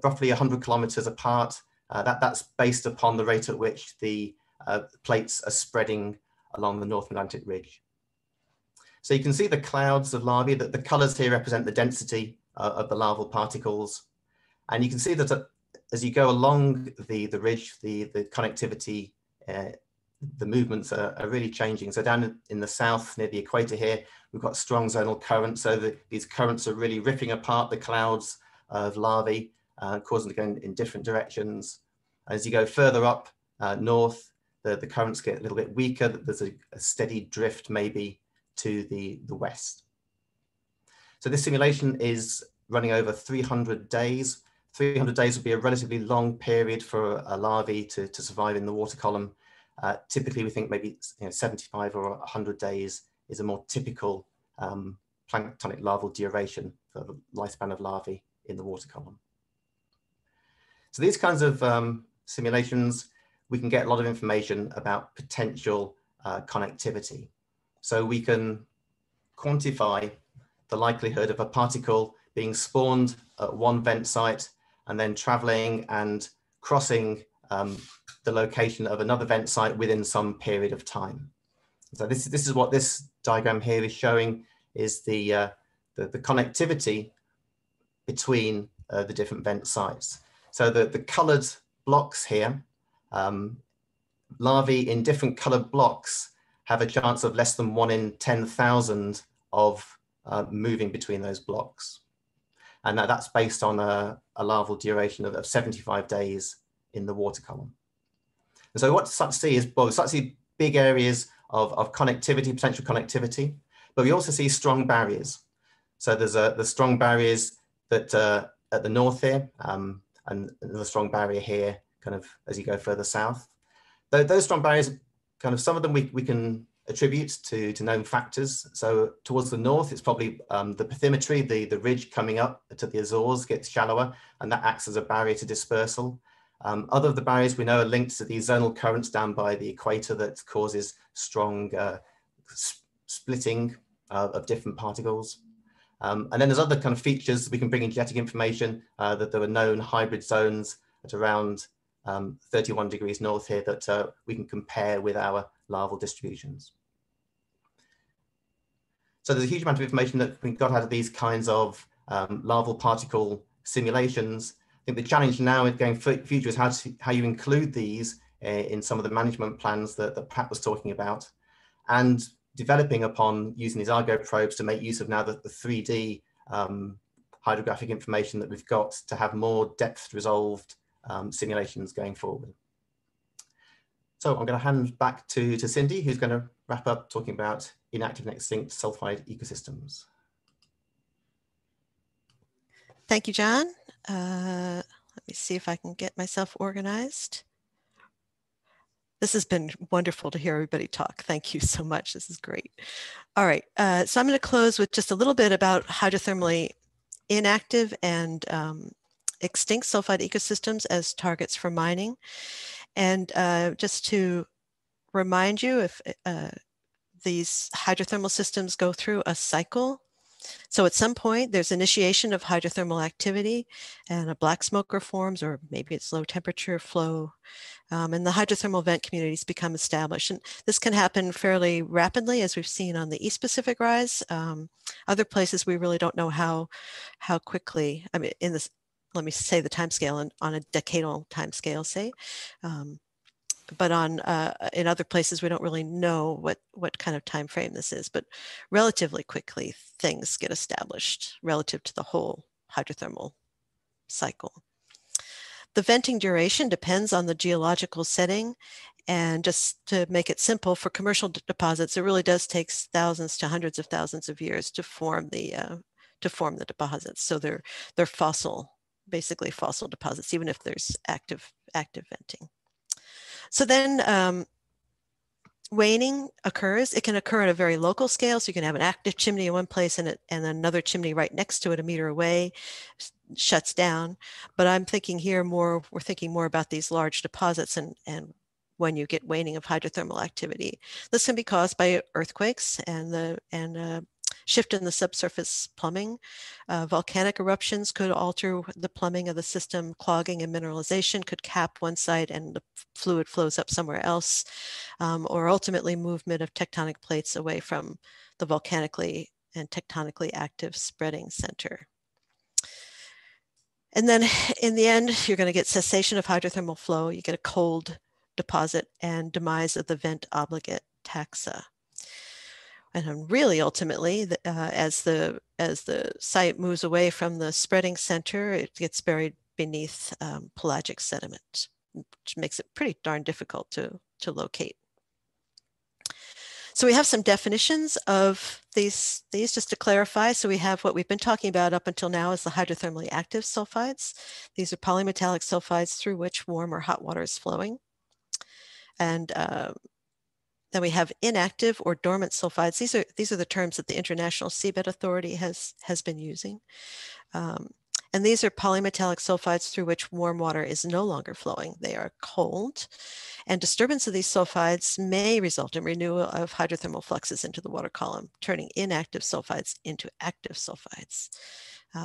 roughly 100 kilometers apart. That's based upon the rate at which the plates are spreading along the North Atlantic Ridge. So you can see the clouds of larvae, that the colors here represent the density of the larval particles. And you can see that as you go along the ridge, the connectivity, the movements are really changing. So down in the south near the equator here, we've got strong zonal currents. So these currents are really ripping apart the clouds of larvae, causing them to go in different directions. As you go further up north, the currents get a little bit weaker. There's a steady drift maybe to the west. So this simulation is running over 300 days. 300 days would be a relatively long period for a larvae to survive in the water column. Typically, we think maybe 75 or 100 days is a more typical planktonic larval duration for the lifespan of larvae in the water column. So these kinds of simulations, we can get a lot of information about potential connectivity. So we can quantify the likelihood of a particle being spawned at one vent site and then traveling and crossing the location of another vent site within some period of time. So this is what this diagram here is showing, is the connectivity between the different vent sites. So the colored blocks here, larvae in different colored blocks have a chance of less than 1 in 10,000 of moving between those blocks. And that's based on a larval duration of 75 days in the water column. And so what we start to see is, well, we start to see big areas of connectivity, potential connectivity, but we also see strong barriers. So there's the strong barriers that at the north here, and the strong barrier here, kind of as you go further south. Those strong barriers, kind of some of them we can attribute to known factors. So towards the north, it's probably the bathymetry, the ridge coming up to the Azores gets shallower, and that acts as a barrier to dispersal. Other of the barriers we know are linked to these zonal currents down by the equator that causes strong splitting of different particles. And then there's other kind of features we can bring in genetic information that there were known hybrid zones at around 31 degrees north here that we can compare with our larval distributions. So there's a huge amount of information that we got out of these kinds of larval particle simulations. I think the challenge now going future is how you include these in some of the management plans that Pat was talking about, and developing upon using these Argo probes to make use of now the 3D hydrographic information that we've got to have more depth resolved simulations going forward. So I'm going to hand back to Cindy, who's going to wrap up talking about inactive and extinct sulfide ecosystems. Thank you, John. Let me see if I can get myself organized. This has been wonderful to hear everybody talk. Thank you so much. This is great. All right, so I'm going to close with just a little bit about hydrothermally inactive and extinct sulfide ecosystems as targets for mining. And just to remind you, if these hydrothermal systems go through a cycle. So at some point, there's initiation of hydrothermal activity and a black smoker forms, or maybe it's low temperature flow, and the hydrothermal vent communities become established. And this can happen fairly rapidly, as we've seen on the East Pacific rise. Other places, we really don't know how quickly, I mean, in this, let me say the time scale on a decadal time scale, say. But in other places, we don't really know what kind of time frame this is, but relatively quickly things get established relative to the whole hydrothermal cycle. The venting duration depends on the geological setting, and just to make it simple, for commercial deposits, it really does take thousands to hundreds of thousands of years to form the deposits. So they're fossil, basically fossil deposits, even if there's active venting. So then waning occurs. It can occur at a very local scale. So you can have an active chimney in one place and another chimney right next to it, a meter away, shuts down. But I'm thinking here we're thinking more about these large deposits and when you get waning of hydrothermal activity. This can be caused by earthquakes and shift in the subsurface plumbing. Volcanic eruptions could alter the plumbing of the system. Clogging and mineralization could cap one side and the fluid flows up somewhere else, or ultimately movement of tectonic plates away from the volcanically and tectonically active spreading center. And then in the end, you're going to get cessation of hydrothermal flow. You get a cold deposit and demise of the vent obligate taxa. And really, ultimately, as the site moves away from the spreading center, it gets buried beneath pelagic sediment, which makes it pretty darn difficult to locate. So we have some definitions of these just to clarify. So we have what we've been talking about up until now is the hydrothermally active sulfides. These are polymetallic sulfides through which warm or hot water is flowing. And then we have inactive or dormant sulfides. These are the terms that the International Seabed Authority has been using. And these are polymetallic sulfides through which warm water is no longer flowing. They are cold, and disturbance of these sulfides may result in renewal of hydrothermal fluxes into the water column, turning inactive sulfides into active sulfides.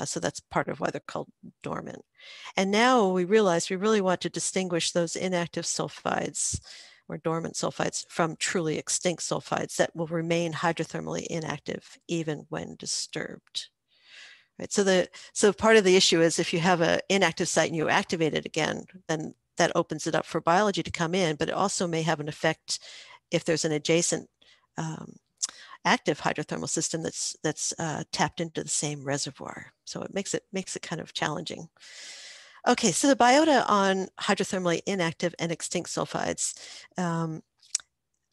So that's part of why they're called dormant. And now we realize we really want to distinguish those inactive sulfides or dormant sulfides from truly extinct sulfides that will remain hydrothermally inactive even when disturbed. Right. So part of the issue is if you have an inactive site and you activate it again, then that opens it up for biology to come in, but it also may have an effect if there's an adjacent active hydrothermal system that's tapped into the same reservoir. So it makes it kind of challenging. Okay, so the biota on hydrothermally inactive and extinct sulfides,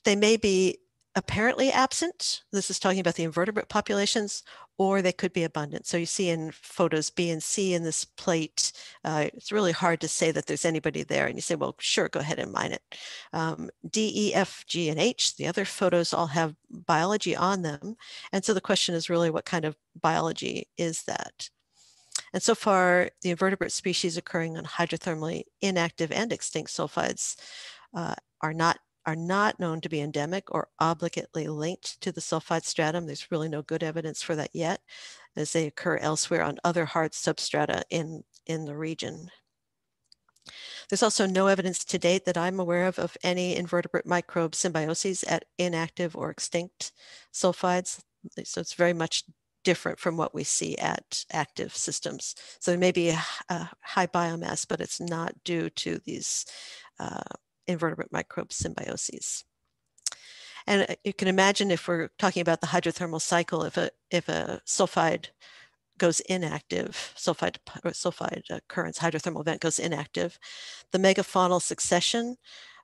they may be apparently absent. This is talking about the invertebrate populations, or they could be abundant. So you see in photos B and C in this plate, it's really hard to say that there's anybody there. And you say, well, sure, go ahead and mine it. D, E, F, G, and H, the other photos all have biology on them. And so the question is really, what kind of biology is that? And so far, the invertebrate species occurring on hydrothermally inactive and extinct sulfides are not known to be endemic or obligately linked to the sulfide stratum. There's really no good evidence for that yet, as they occur elsewhere on other hard substrata in the region. There's also no evidence to date that I'm aware of any invertebrate microbe symbioses at inactive or extinct sulfides. So it's very much different from what we see at active systems. So there may be a high biomass, but it's not due to these invertebrate microbe symbioses. And you can imagine, if we're talking about the hydrothermal cycle, if a sulfide goes inactive, sulfide occurrence, hydrothermal event goes inactive, the megafaunal succession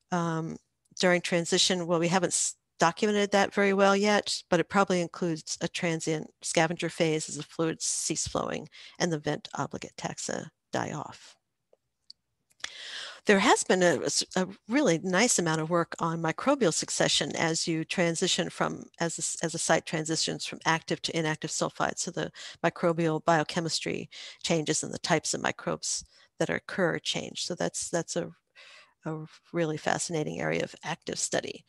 during transition, well, we haven't documented that very well yet, but it probably includes a transient scavenger phase as the fluids cease flowing and the vent obligate taxa die off. There has been a really nice amount of work on microbial succession as you transition from, as a site transitions from active to inactive sulfides. So the microbial biochemistry changes and the types of microbes that occur change. So that's a really fascinating area of active study.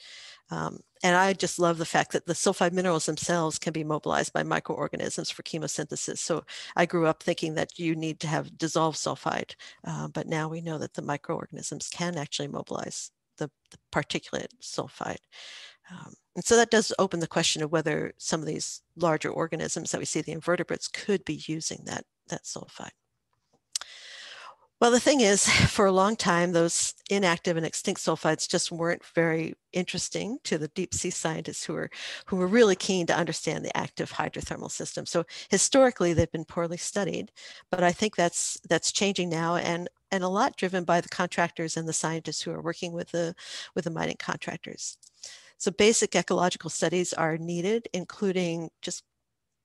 And I just love the fact that the sulfide minerals themselves can be mobilized by microorganisms for chemosynthesis. So I grew up thinking that you need to have dissolved sulfide, but now we know that the microorganisms can actually mobilize the particulate sulfide. And so that does open the question of whether some of these larger organisms that we see, the invertebrates, could be using that sulfide. Well, the thing is, for a long time, those inactive and extinct sulfides just weren't very interesting to the deep sea scientists who were really keen to understand the active hydrothermal system. So historically, they've been poorly studied, but I think that's changing now, and a lot driven by the contractors and the scientists who are working with the mining contractors. So basic ecological studies are needed, including just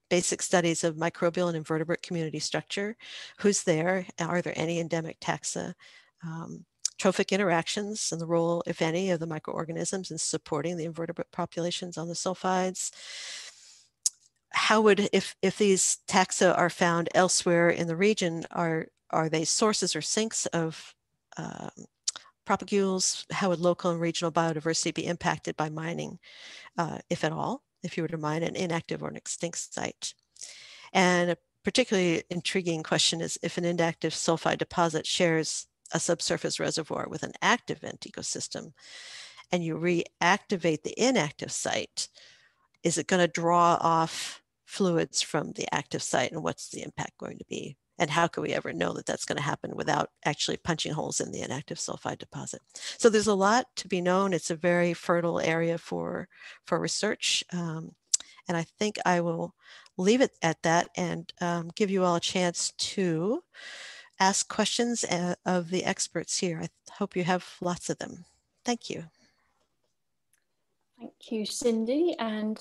basic studies of microbial and invertebrate community structure. Who's there? Are there any endemic taxa? Trophic interactions and the role, if any, of the microorganisms in supporting the invertebrate populations on the sulfides. How would, if these taxa are found elsewhere in the region, are they sources or sinks of propagules? How would local and regional biodiversity be impacted by mining, if at all, if you were to mine an inactive or an extinct site? And a particularly intriguing question is if an inactive sulfide deposit shares a subsurface reservoir with an active vent ecosystem, and you reactivate the inactive site, is it going to draw off fluids from the active site, and what's the impact going to be? And how could we ever know that that's going to happen without actually punching holes in the inactive sulfide deposit? So there's a lot to be known. It's a very fertile area for research. And I think I will leave it at that and give you all a chance to ask questions of the experts here. I hope you have lots of them. Thank you. Thank you, Cindy, and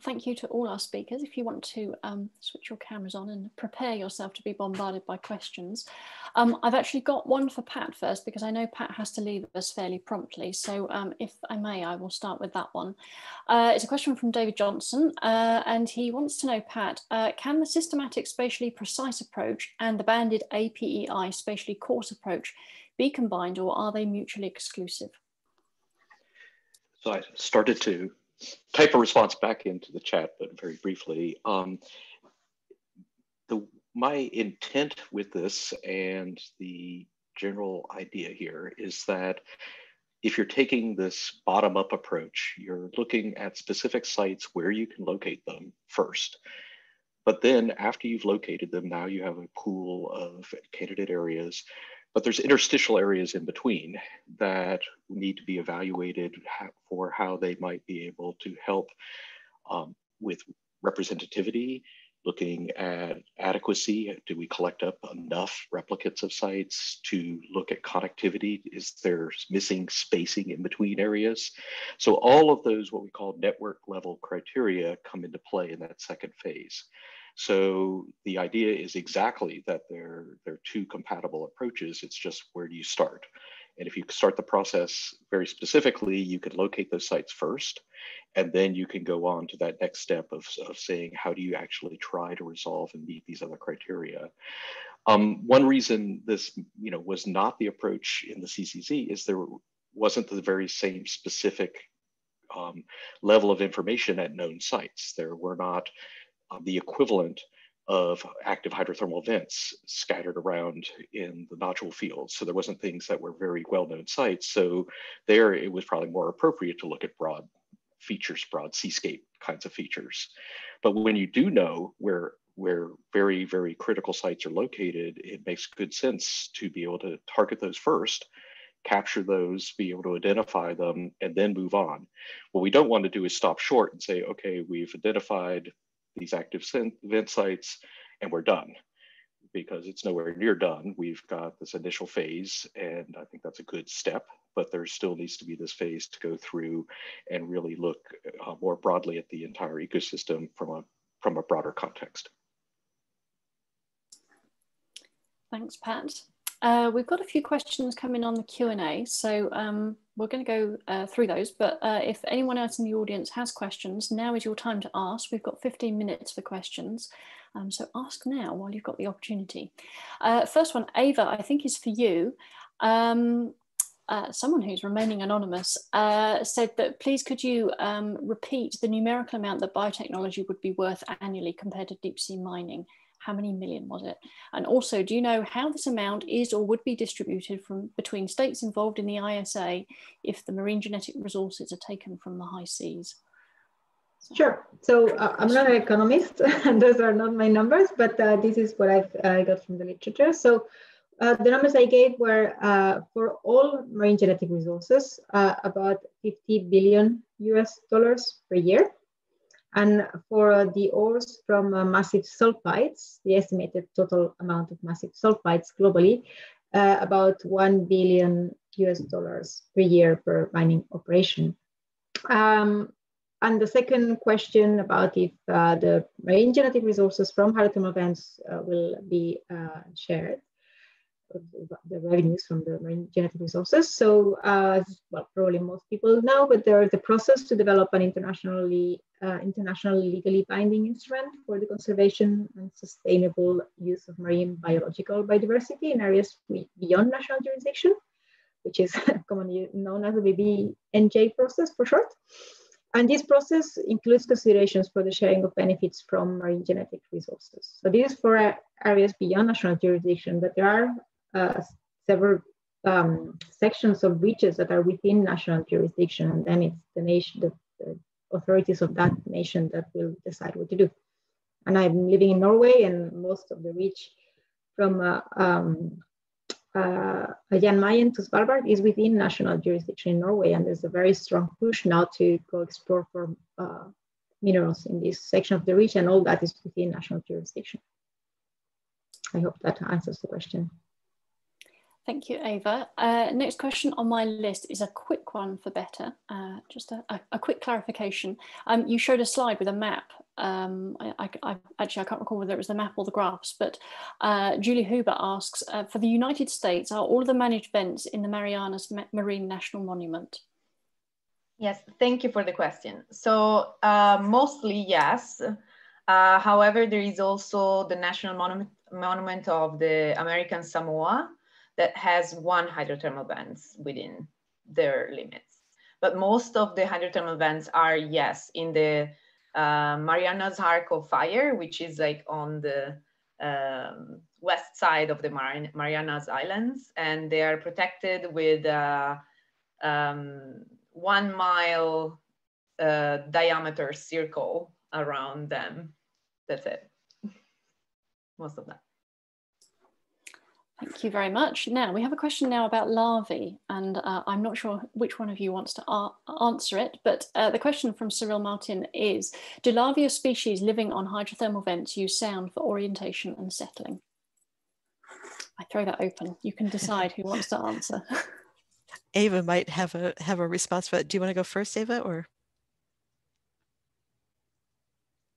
thank you to all our speakers. If you want to switch your cameras on and prepare yourself to be bombarded by questions. I've actually got one for Pat first, because I know Pat has to leave us fairly promptly. So if I may, I will start with that one. It's a question from David Johnson, and he wants to know, Pat, can the systematic spatially precise approach and the banded APEI spatially coarse approach be combined, or are they mutually exclusive? So I started to type a response back into the chat, but very briefly. My intent with this and the general idea here is that if you're taking this bottom-up approach, you're looking at specific sites where you can locate them first. But then after you've located them, now you have a pool of candidate areas. But there's interstitial areas in between that need to be evaluated for how they might be able to help with representativity, looking at adequacy. Do we collect up enough replicates of sites to look at connectivity? Is there missing spacing in between areas? So all of those, what we call network level criteria, come into play in that second phase. So the idea is exactly that they're two compatible approaches. It's just, where do you start? And if you start the process very specifically, you can locate those sites first, and then you can go on to that next step of saying, how do you actually try to resolve and meet these other criteria? One reason this was not the approach in the CCZ is there wasn't the very same specific level of information at known sites. There were not the equivalent of active hydrothermal vents scattered around in the nodule fields. So there wasn't things that were very well-known sites. So there it was probably more appropriate to look at broad features, broad seascape kinds of features. But when you do know where very, very critical sites are located, it makes good sense to be able to target those first, capture those, be able to identify them, and then move on. What we don't want to do is stop short and say, okay, we've identified these active vent sites and we're done, because it's nowhere near done. We've got this initial phase, and I think that's a good step, but there still needs to be this phase to go through and really look more broadly at the entire ecosystem from a broader context. Thanks, Pat. We've got a few questions coming on the Q&A, so we're going to go through those, but if anyone else in the audience has questions, now is your time to ask. We've got 15 minutes for questions, so ask now while you've got the opportunity. First one, Ava, I think is for you. Someone who's remaining anonymous said that, please could you repeat the numerical amount that biotechnology would be worth annually compared to deep sea mining? How many million was it? And also, do you know how this amount is or would be distributed between states involved in the ISA if the marine genetic resources are taken from the high seas? Sure. So I'm not an economist, and those are not my numbers, but this is what I got from the literature. So the numbers I gave were for all marine genetic resources, about $50 billion per year. And for the ores from massive sulfides, the estimated total amount of massive sulfides globally, about $1 billion per year per mining operation. And the second question about if the marine genetic resources from hydrothermal vents will be shared, the revenues from the marine genetic resources. So, well, probably most people know, but there is a process to develop an international legally binding instrument for the conservation and sustainable use of marine biological biodiversity in areas beyond national jurisdiction, which is commonly known as the BBNJ process for short. And this process includes considerations for the sharing of benefits from marine genetic resources. So this is for areas beyond national jurisdiction, but there are several sections of beaches that are within national jurisdiction, and then it's the nation, the authorities of that nation that will decide what to do. And I'm living in Norway, and most of the reach from Jan Mayen to Svalbard is within national jurisdiction in Norway, and there's a very strong push now to go explore for minerals in this section of the region. All that is within national jurisdiction. I hope that answers the question. Thank you, Eva. Next question on my list is a quick one for Bette. Just a quick clarification. You showed a slide with a map. Actually, I can't recall whether it was the map or the graphs, but Julie Huber asks, for the United States, are all of the managed vents in the Marianas Marine National Monument? Yes, thank you for the question. So mostly yes. However, there is also the National Monument of the American Samoa that has one hydrothermal vents within their limits. But most of the hydrothermal vents are, yes, in the Marianas Arc of Fire, which is like on the west side of the Marianas Islands. And they are protected with 1 mile diameter circle around them. That's it, most of that. Thank you very much. Now, we have a question now about larvae, and I'm not sure which one of you wants to answer it, but the question from Cyril Martin is, do larvae of species living on hydrothermal vents use sound for orientation and settling? I throw that open. You can decide who wants to answer. Eva might have a response for it. Do you want to go first, Eva, or?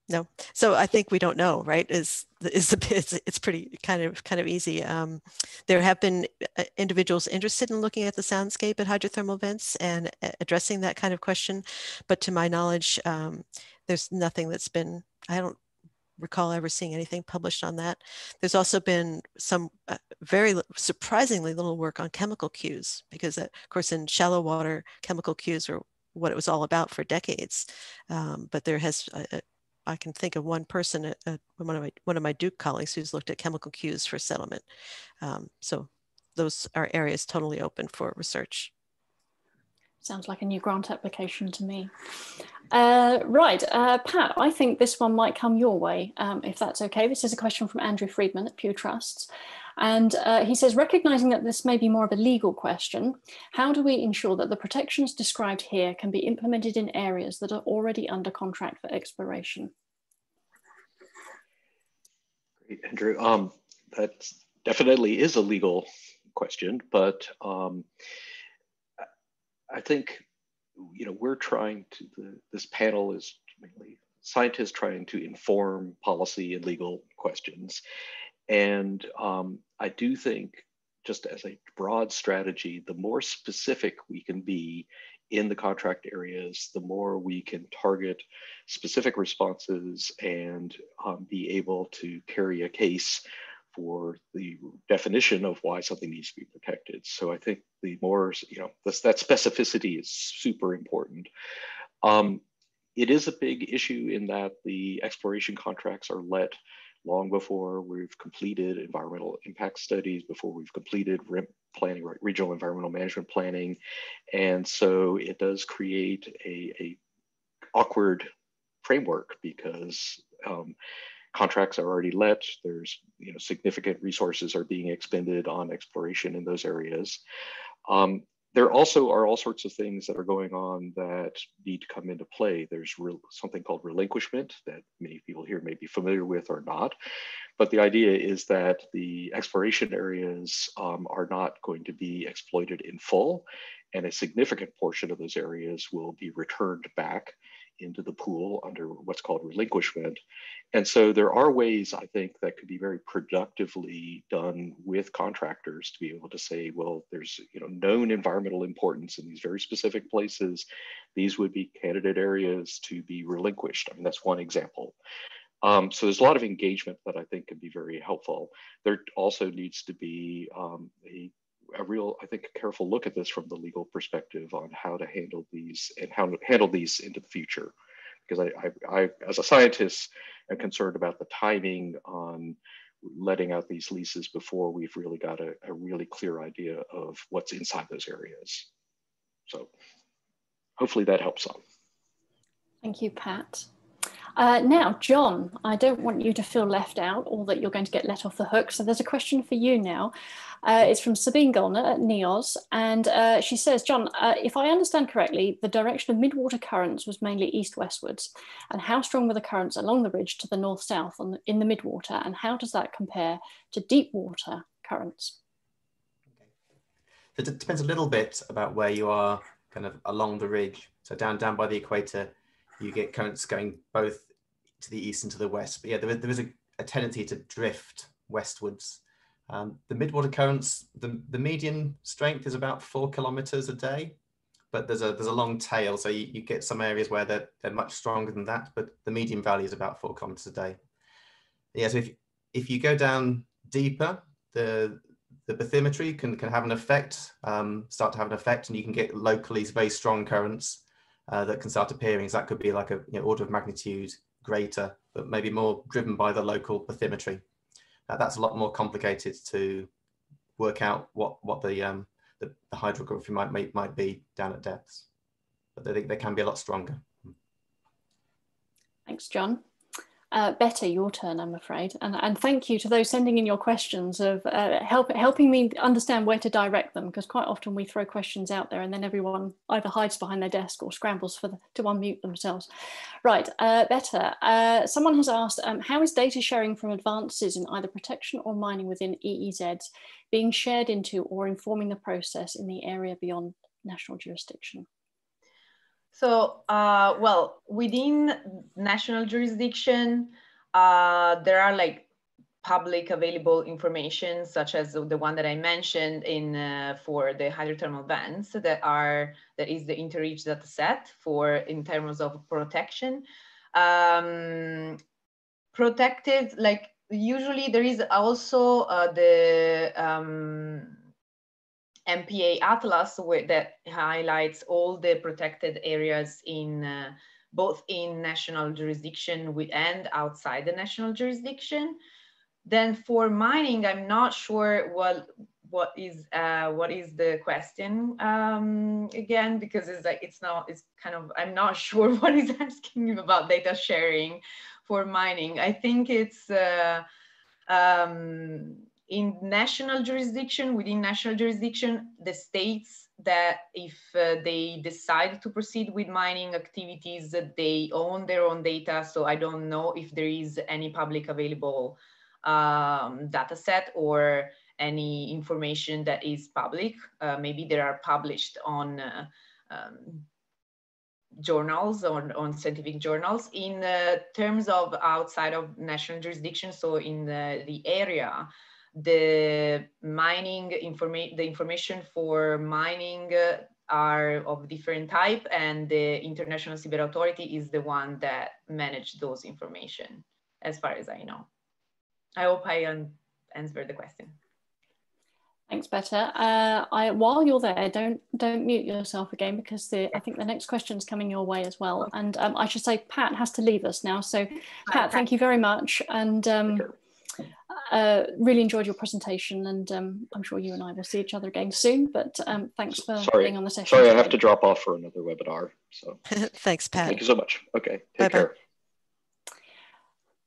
No. So I think we don't know, right? It's pretty kind of easy. There have been individuals interested in looking at the soundscape at hydrothermal vents and addressing that kind of question, but to my knowledge, there's nothing that's been. I don't recall ever seeing anything published on that. There's also been some very surprisingly little work on chemical cues, because of course in shallow water, chemical cues are what it was all about for decades. But there has. I can think of one person, one of my Duke colleagues, who's looked at chemical cues for settlement. So those are areas totally open for research. Sounds like a new grant application to me. Right, Pat, I think this one might come your way, if that's okay. This is a question from Andrew Friedman at Pew Trusts. And he says, recognizing that this may be more of a legal question, how do we ensure that the protections described here can be implemented in areas that are already under contract for exploration? Great, Andrew. That definitely is a legal question, but I think, we're trying to, this panel is mainly scientists trying to inform policy and legal questions. And I do think, just as a broad strategy, the more specific we can be in the contract areas, the more we can target specific responses and be able to carry a case for the definition of why something needs to be protected. So I think the more, that specificity is super important. It is a big issue in that the exploration contracts are let long before we've completed environmental impact studies, before we've completed REMP planning, right, regional environmental management planning. And so it does create a awkward framework, because contracts are already let, there's significant resources are being expended on exploration in those areas. There also are all sorts of things that are going on that need to come into play. There's something called relinquishment that many people here may be familiar with or not. But the idea is that the exploration areas are not going to be exploited in full, and a significant portion of those areas will be returned back into the pool under what's called relinquishment. And so there are ways, I think, that could be very productively done with contractors to be able to say, well, there's known environmental importance in these very specific places. These would be candidate areas to be relinquished. I mean, that's one example. So there's a lot of engagement that I think could be very helpful. There also needs to be a real, I think, a careful look at this from the legal perspective on how to handle these and how to handle these into the future. Because I as a scientist, am concerned about the timing on letting out these leases before we've really got a really clear idea of what's inside those areas. So hopefully that helps some. Thank you, Pat. Now, John, I don't want you to feel left out or that you're going to get let off the hook. So there's a question for you now. It's from Sabine Gollner at NEOS. And she says, John, if I understand correctly, the direction of mid-water currents was mainly east-westwards. And how strong were the currents along the ridge to the north-south in the mid-water? And how does that compare to deep-water currents? It depends a little bit about where you are kind of along the ridge. So down by the equator, you get currents going both to the east and to the west. But yeah, there is a tendency to drift westwards. The midwater currents, the median strength is about 4 kilometers a day, but there's a long tail. So you get some areas where they're much stronger than that, but the median value is about 4 kilometers a day. Yeah, so if you go down deeper, the bathymetry can have an effect, start to have an effect, and you can get locally very strong currents that can start appearing. So that could be like a order of magnitude greater, but maybe more driven by the local bathymetry. That's a lot more complicated to work out what the hydrography might be down at depths, but they can be a lot stronger. Thanks, John. Betta, your turn, I'm afraid. And thank you to those sending in your questions of helping me understand where to direct them, because quite often we throw questions out there and then everyone either hides behind their desk or scrambles to unmute themselves. Right, Betta, someone has asked, how is data sharing from advances in either protection or mining within EEZs being shared into or informing the process in the area beyond national jurisdiction? So, well, within national jurisdiction, there are like public available information, such as the one that I mentioned for the hydrothermal vents that is the interreach data set in terms of protection. Protected, like usually there is also the MPA Atlas that highlights all the protected areas both in national jurisdiction and outside the national jurisdiction. Then for mining, I'm not sure what is the question again, because I'm not sure what is asking about data sharing for mining. I think it's in national jurisdiction, within national jurisdiction, the states that if they decide to proceed with mining activities, they own their own data. So I don't know if there is any public available data set or any information that is public. Maybe they are published on journals or on scientific journals. In terms of outside of national jurisdiction, so in the area, the information for mining are of different type, and the International Seabed Authority is the one that manages those information, as far as I know. I hope I answered the question. Thanks, Betta. While you're there, don't mute yourself again, because I think the next question is coming your way as well. And I should say Pat has to leave us now. So Pat, thank you very much. And really enjoyed your presentation, and I'm sure you and I will see each other again soon, but thanks for being on the session. Sorry, today. I have to drop off for another webinar. So thanks, Pat. Thank you so much. Okay, take care.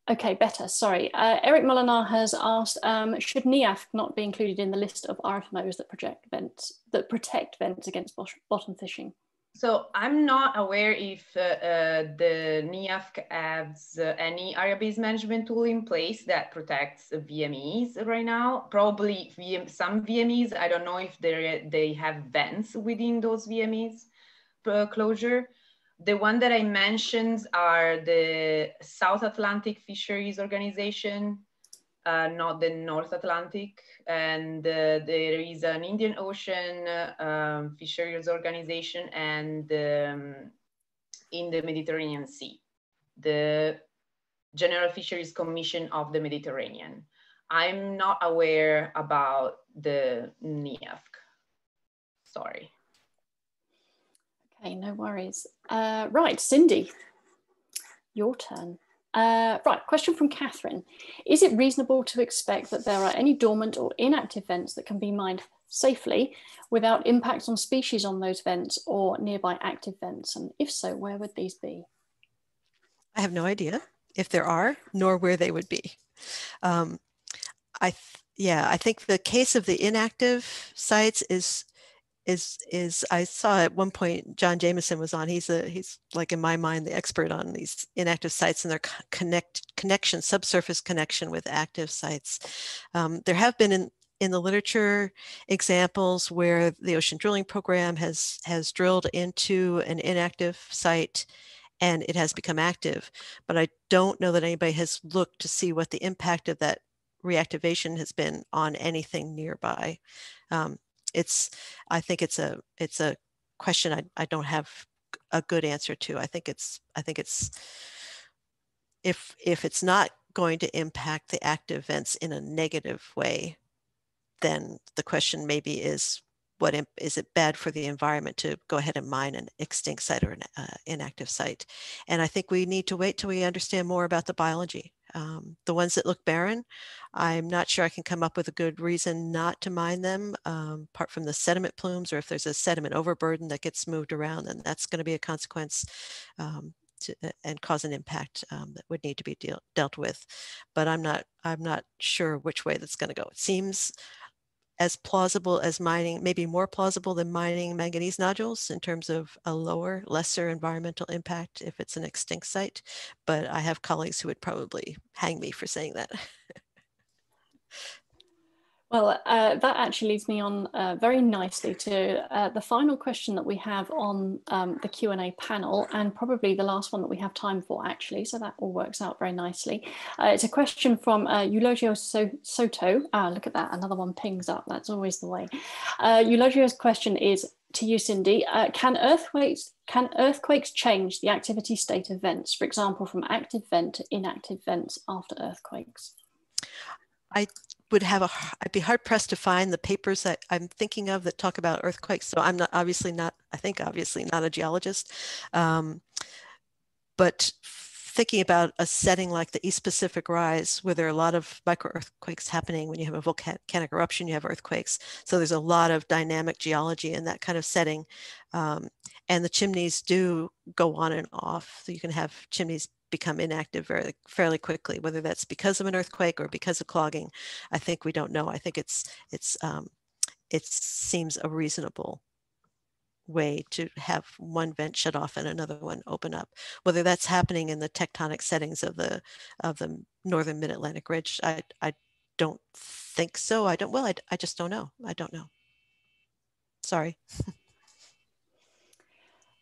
Okay, better, sorry. Eric Molinar has asked, should NEAFC not be included in the list of RFMOs that protect vents against bottom fishing? So I'm not aware if the NEAFC has any area-based management tool in place that protects VMEs right now. Probably some VMEs, I don't know if they have vents within those VMEs closure. The one that I mentioned are the South Atlantic Fisheries Organization, not the North Atlantic. And there is an Indian Ocean Fisheries Organization, and in the Mediterranean Sea, the General Fisheries Commission of the Mediterranean. I'm not aware about the NEAFC, sorry. Okay, no worries. Right, Cindy, your turn. Right, question from Catherine. Is it reasonable to expect that there are any dormant or inactive vents that can be mined safely without impacts on species on those vents or nearby active vents? And if so, where would these be? I have no idea if there are, nor where they would be. I think the case of the inactive sites is I saw at one point John Jameson was on. He's like, in my mind, the expert on these inactive sites and their connection, subsurface connection with active sites. There have been in the literature examples where the ocean drilling program has drilled into an inactive site and it has become active, but I don't know that anybody has looked to see what the impact of that reactivation has been on anything nearby. I think it's a question I don't have a good answer to. I think it's if it's not going to impact the active vents in a negative way, then the question maybe is, is it bad for the environment to go ahead and mine an extinct site or an inactive site? And I think we need to wait till we understand more about the biology. The ones that look barren, I'm not sure I can come up with a good reason not to mine them, apart from the sediment plumes, or if there's a sediment overburden that gets moved around, then that's going to be a consequence and cause an impact that would need to be dealt with. But I'm not sure which way that's going to go. It seems as plausible as mining, maybe more plausible than mining manganese nodules in terms of a lesser environmental impact if it's an extinct site. But I have colleagues who would probably hang me for saying that. Well, that actually leads me on very nicely to the final question that we have on the Q&A panel, and probably the last one that we have time for, actually, so that all works out very nicely. It's a question from Eulogio Soto. Look at that, another one pings up, that's always the way. Eulogio's question is to you, Cindy. Can earthquakes change the activity state of vents, for example, from active vent to inactive vents after earthquakes? I'd be hard pressed to find the papers that I'm thinking of that talk about earthquakes. So I'm obviously not a geologist, but thinking about a setting like the East Pacific Rise, where there are a lot of micro earthquakes happening. When you have a volcanic eruption, you have earthquakes. So there's a lot of dynamic geology in that kind of setting. And the chimneys do go on and off. So you can have chimneys become inactive fairly quickly, whether that's because of an earthquake or because of clogging. I think we don't know. I think it seems a reasonable way to have one vent shut off and another one open up. Whether that's happening in the tectonic settings of the northern mid-Atlantic ridge, I don't think so. I just don't know. I don't know. Sorry.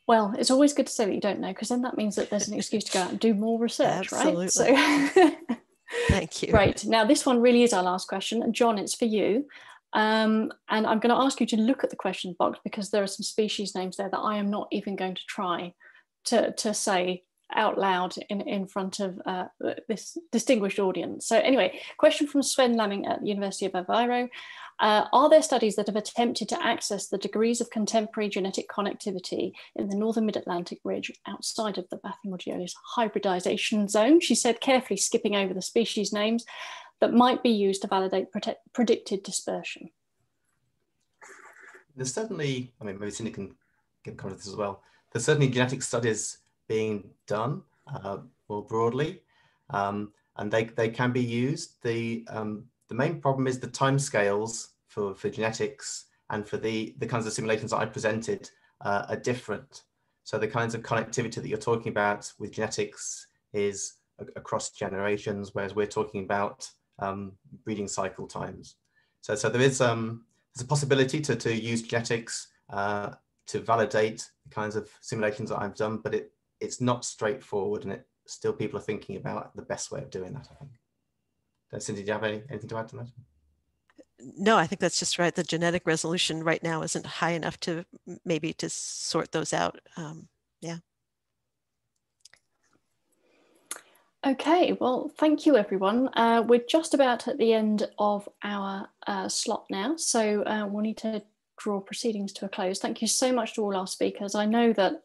Well, it's always good to say that you don't know, because then that means that there's an excuse to go out and do more research, Absolutely. right? So thank you. Right, now this one really is our last question, and John, it's for you. And I'm going to ask you to look at the question box, because there are some species names there that I am not even going to try to say out loud in front of this distinguished audience. So anyway, question from Sven Lamming at the University of Aveiro. Are there studies that have attempted to access the degrees of contemporary genetic connectivity in the northern mid-Atlantic ridge outside of the Bathymogeolis hybridization zone? She said, carefully skipping over the species names, that might be used to validate predicted dispersion. There's certainly, I mean, maybe Cindy can comment on this as well. There's certainly genetic studies being done more broadly, and they can be used. The main problem is the timescales for genetics and for the kinds of simulations that I presented are different. So the kinds of connectivity that you're talking about with genetics is across generations, whereas we're talking about breeding cycle times. So there's a possibility to use genetics to validate the kinds of simulations that I've done, but it's not straightforward, and still people are thinking about the best way of doing that, I think. Cindy, do you have anything to add to that? No, I think that's just right. The genetic resolution right now isn't high enough to maybe to sort those out. Yeah. Okay, well, thank you, everyone. We're just about at the end of our slot now, so we'll need to draw proceedings to a close. Thank you so much to all our speakers. I know that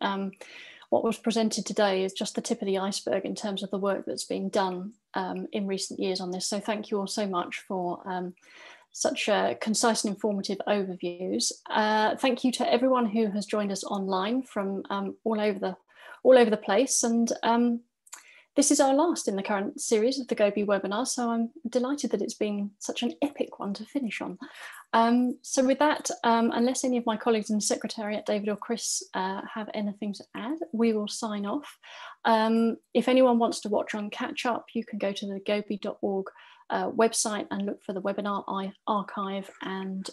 what was presented today is just the tip of the iceberg in terms of the work that's been done in recent years on this. So thank you all so much for such concise and informative overviews. Thank you to everyone who has joined us online from all over the place. And This is our last in the current series of the GOBI webinars, so I'm delighted that it's been such an epic one to finish on. So with that, unless any of my colleagues in the Secretariat, David or Chris, have anything to add, we will sign off. If anyone wants to watch on catch up, you can go to the gobi.org website and look for the webinar archive and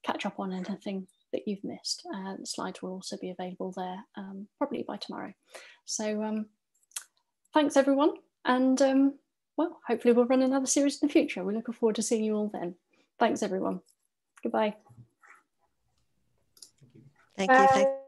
catch up on anything that you've missed. The slides will also be available there probably by tomorrow. So thanks everyone, and well, hopefully we'll run another series in the future. We're looking forward to seeing you all then. Thanks everyone. Goodbye. Thank you.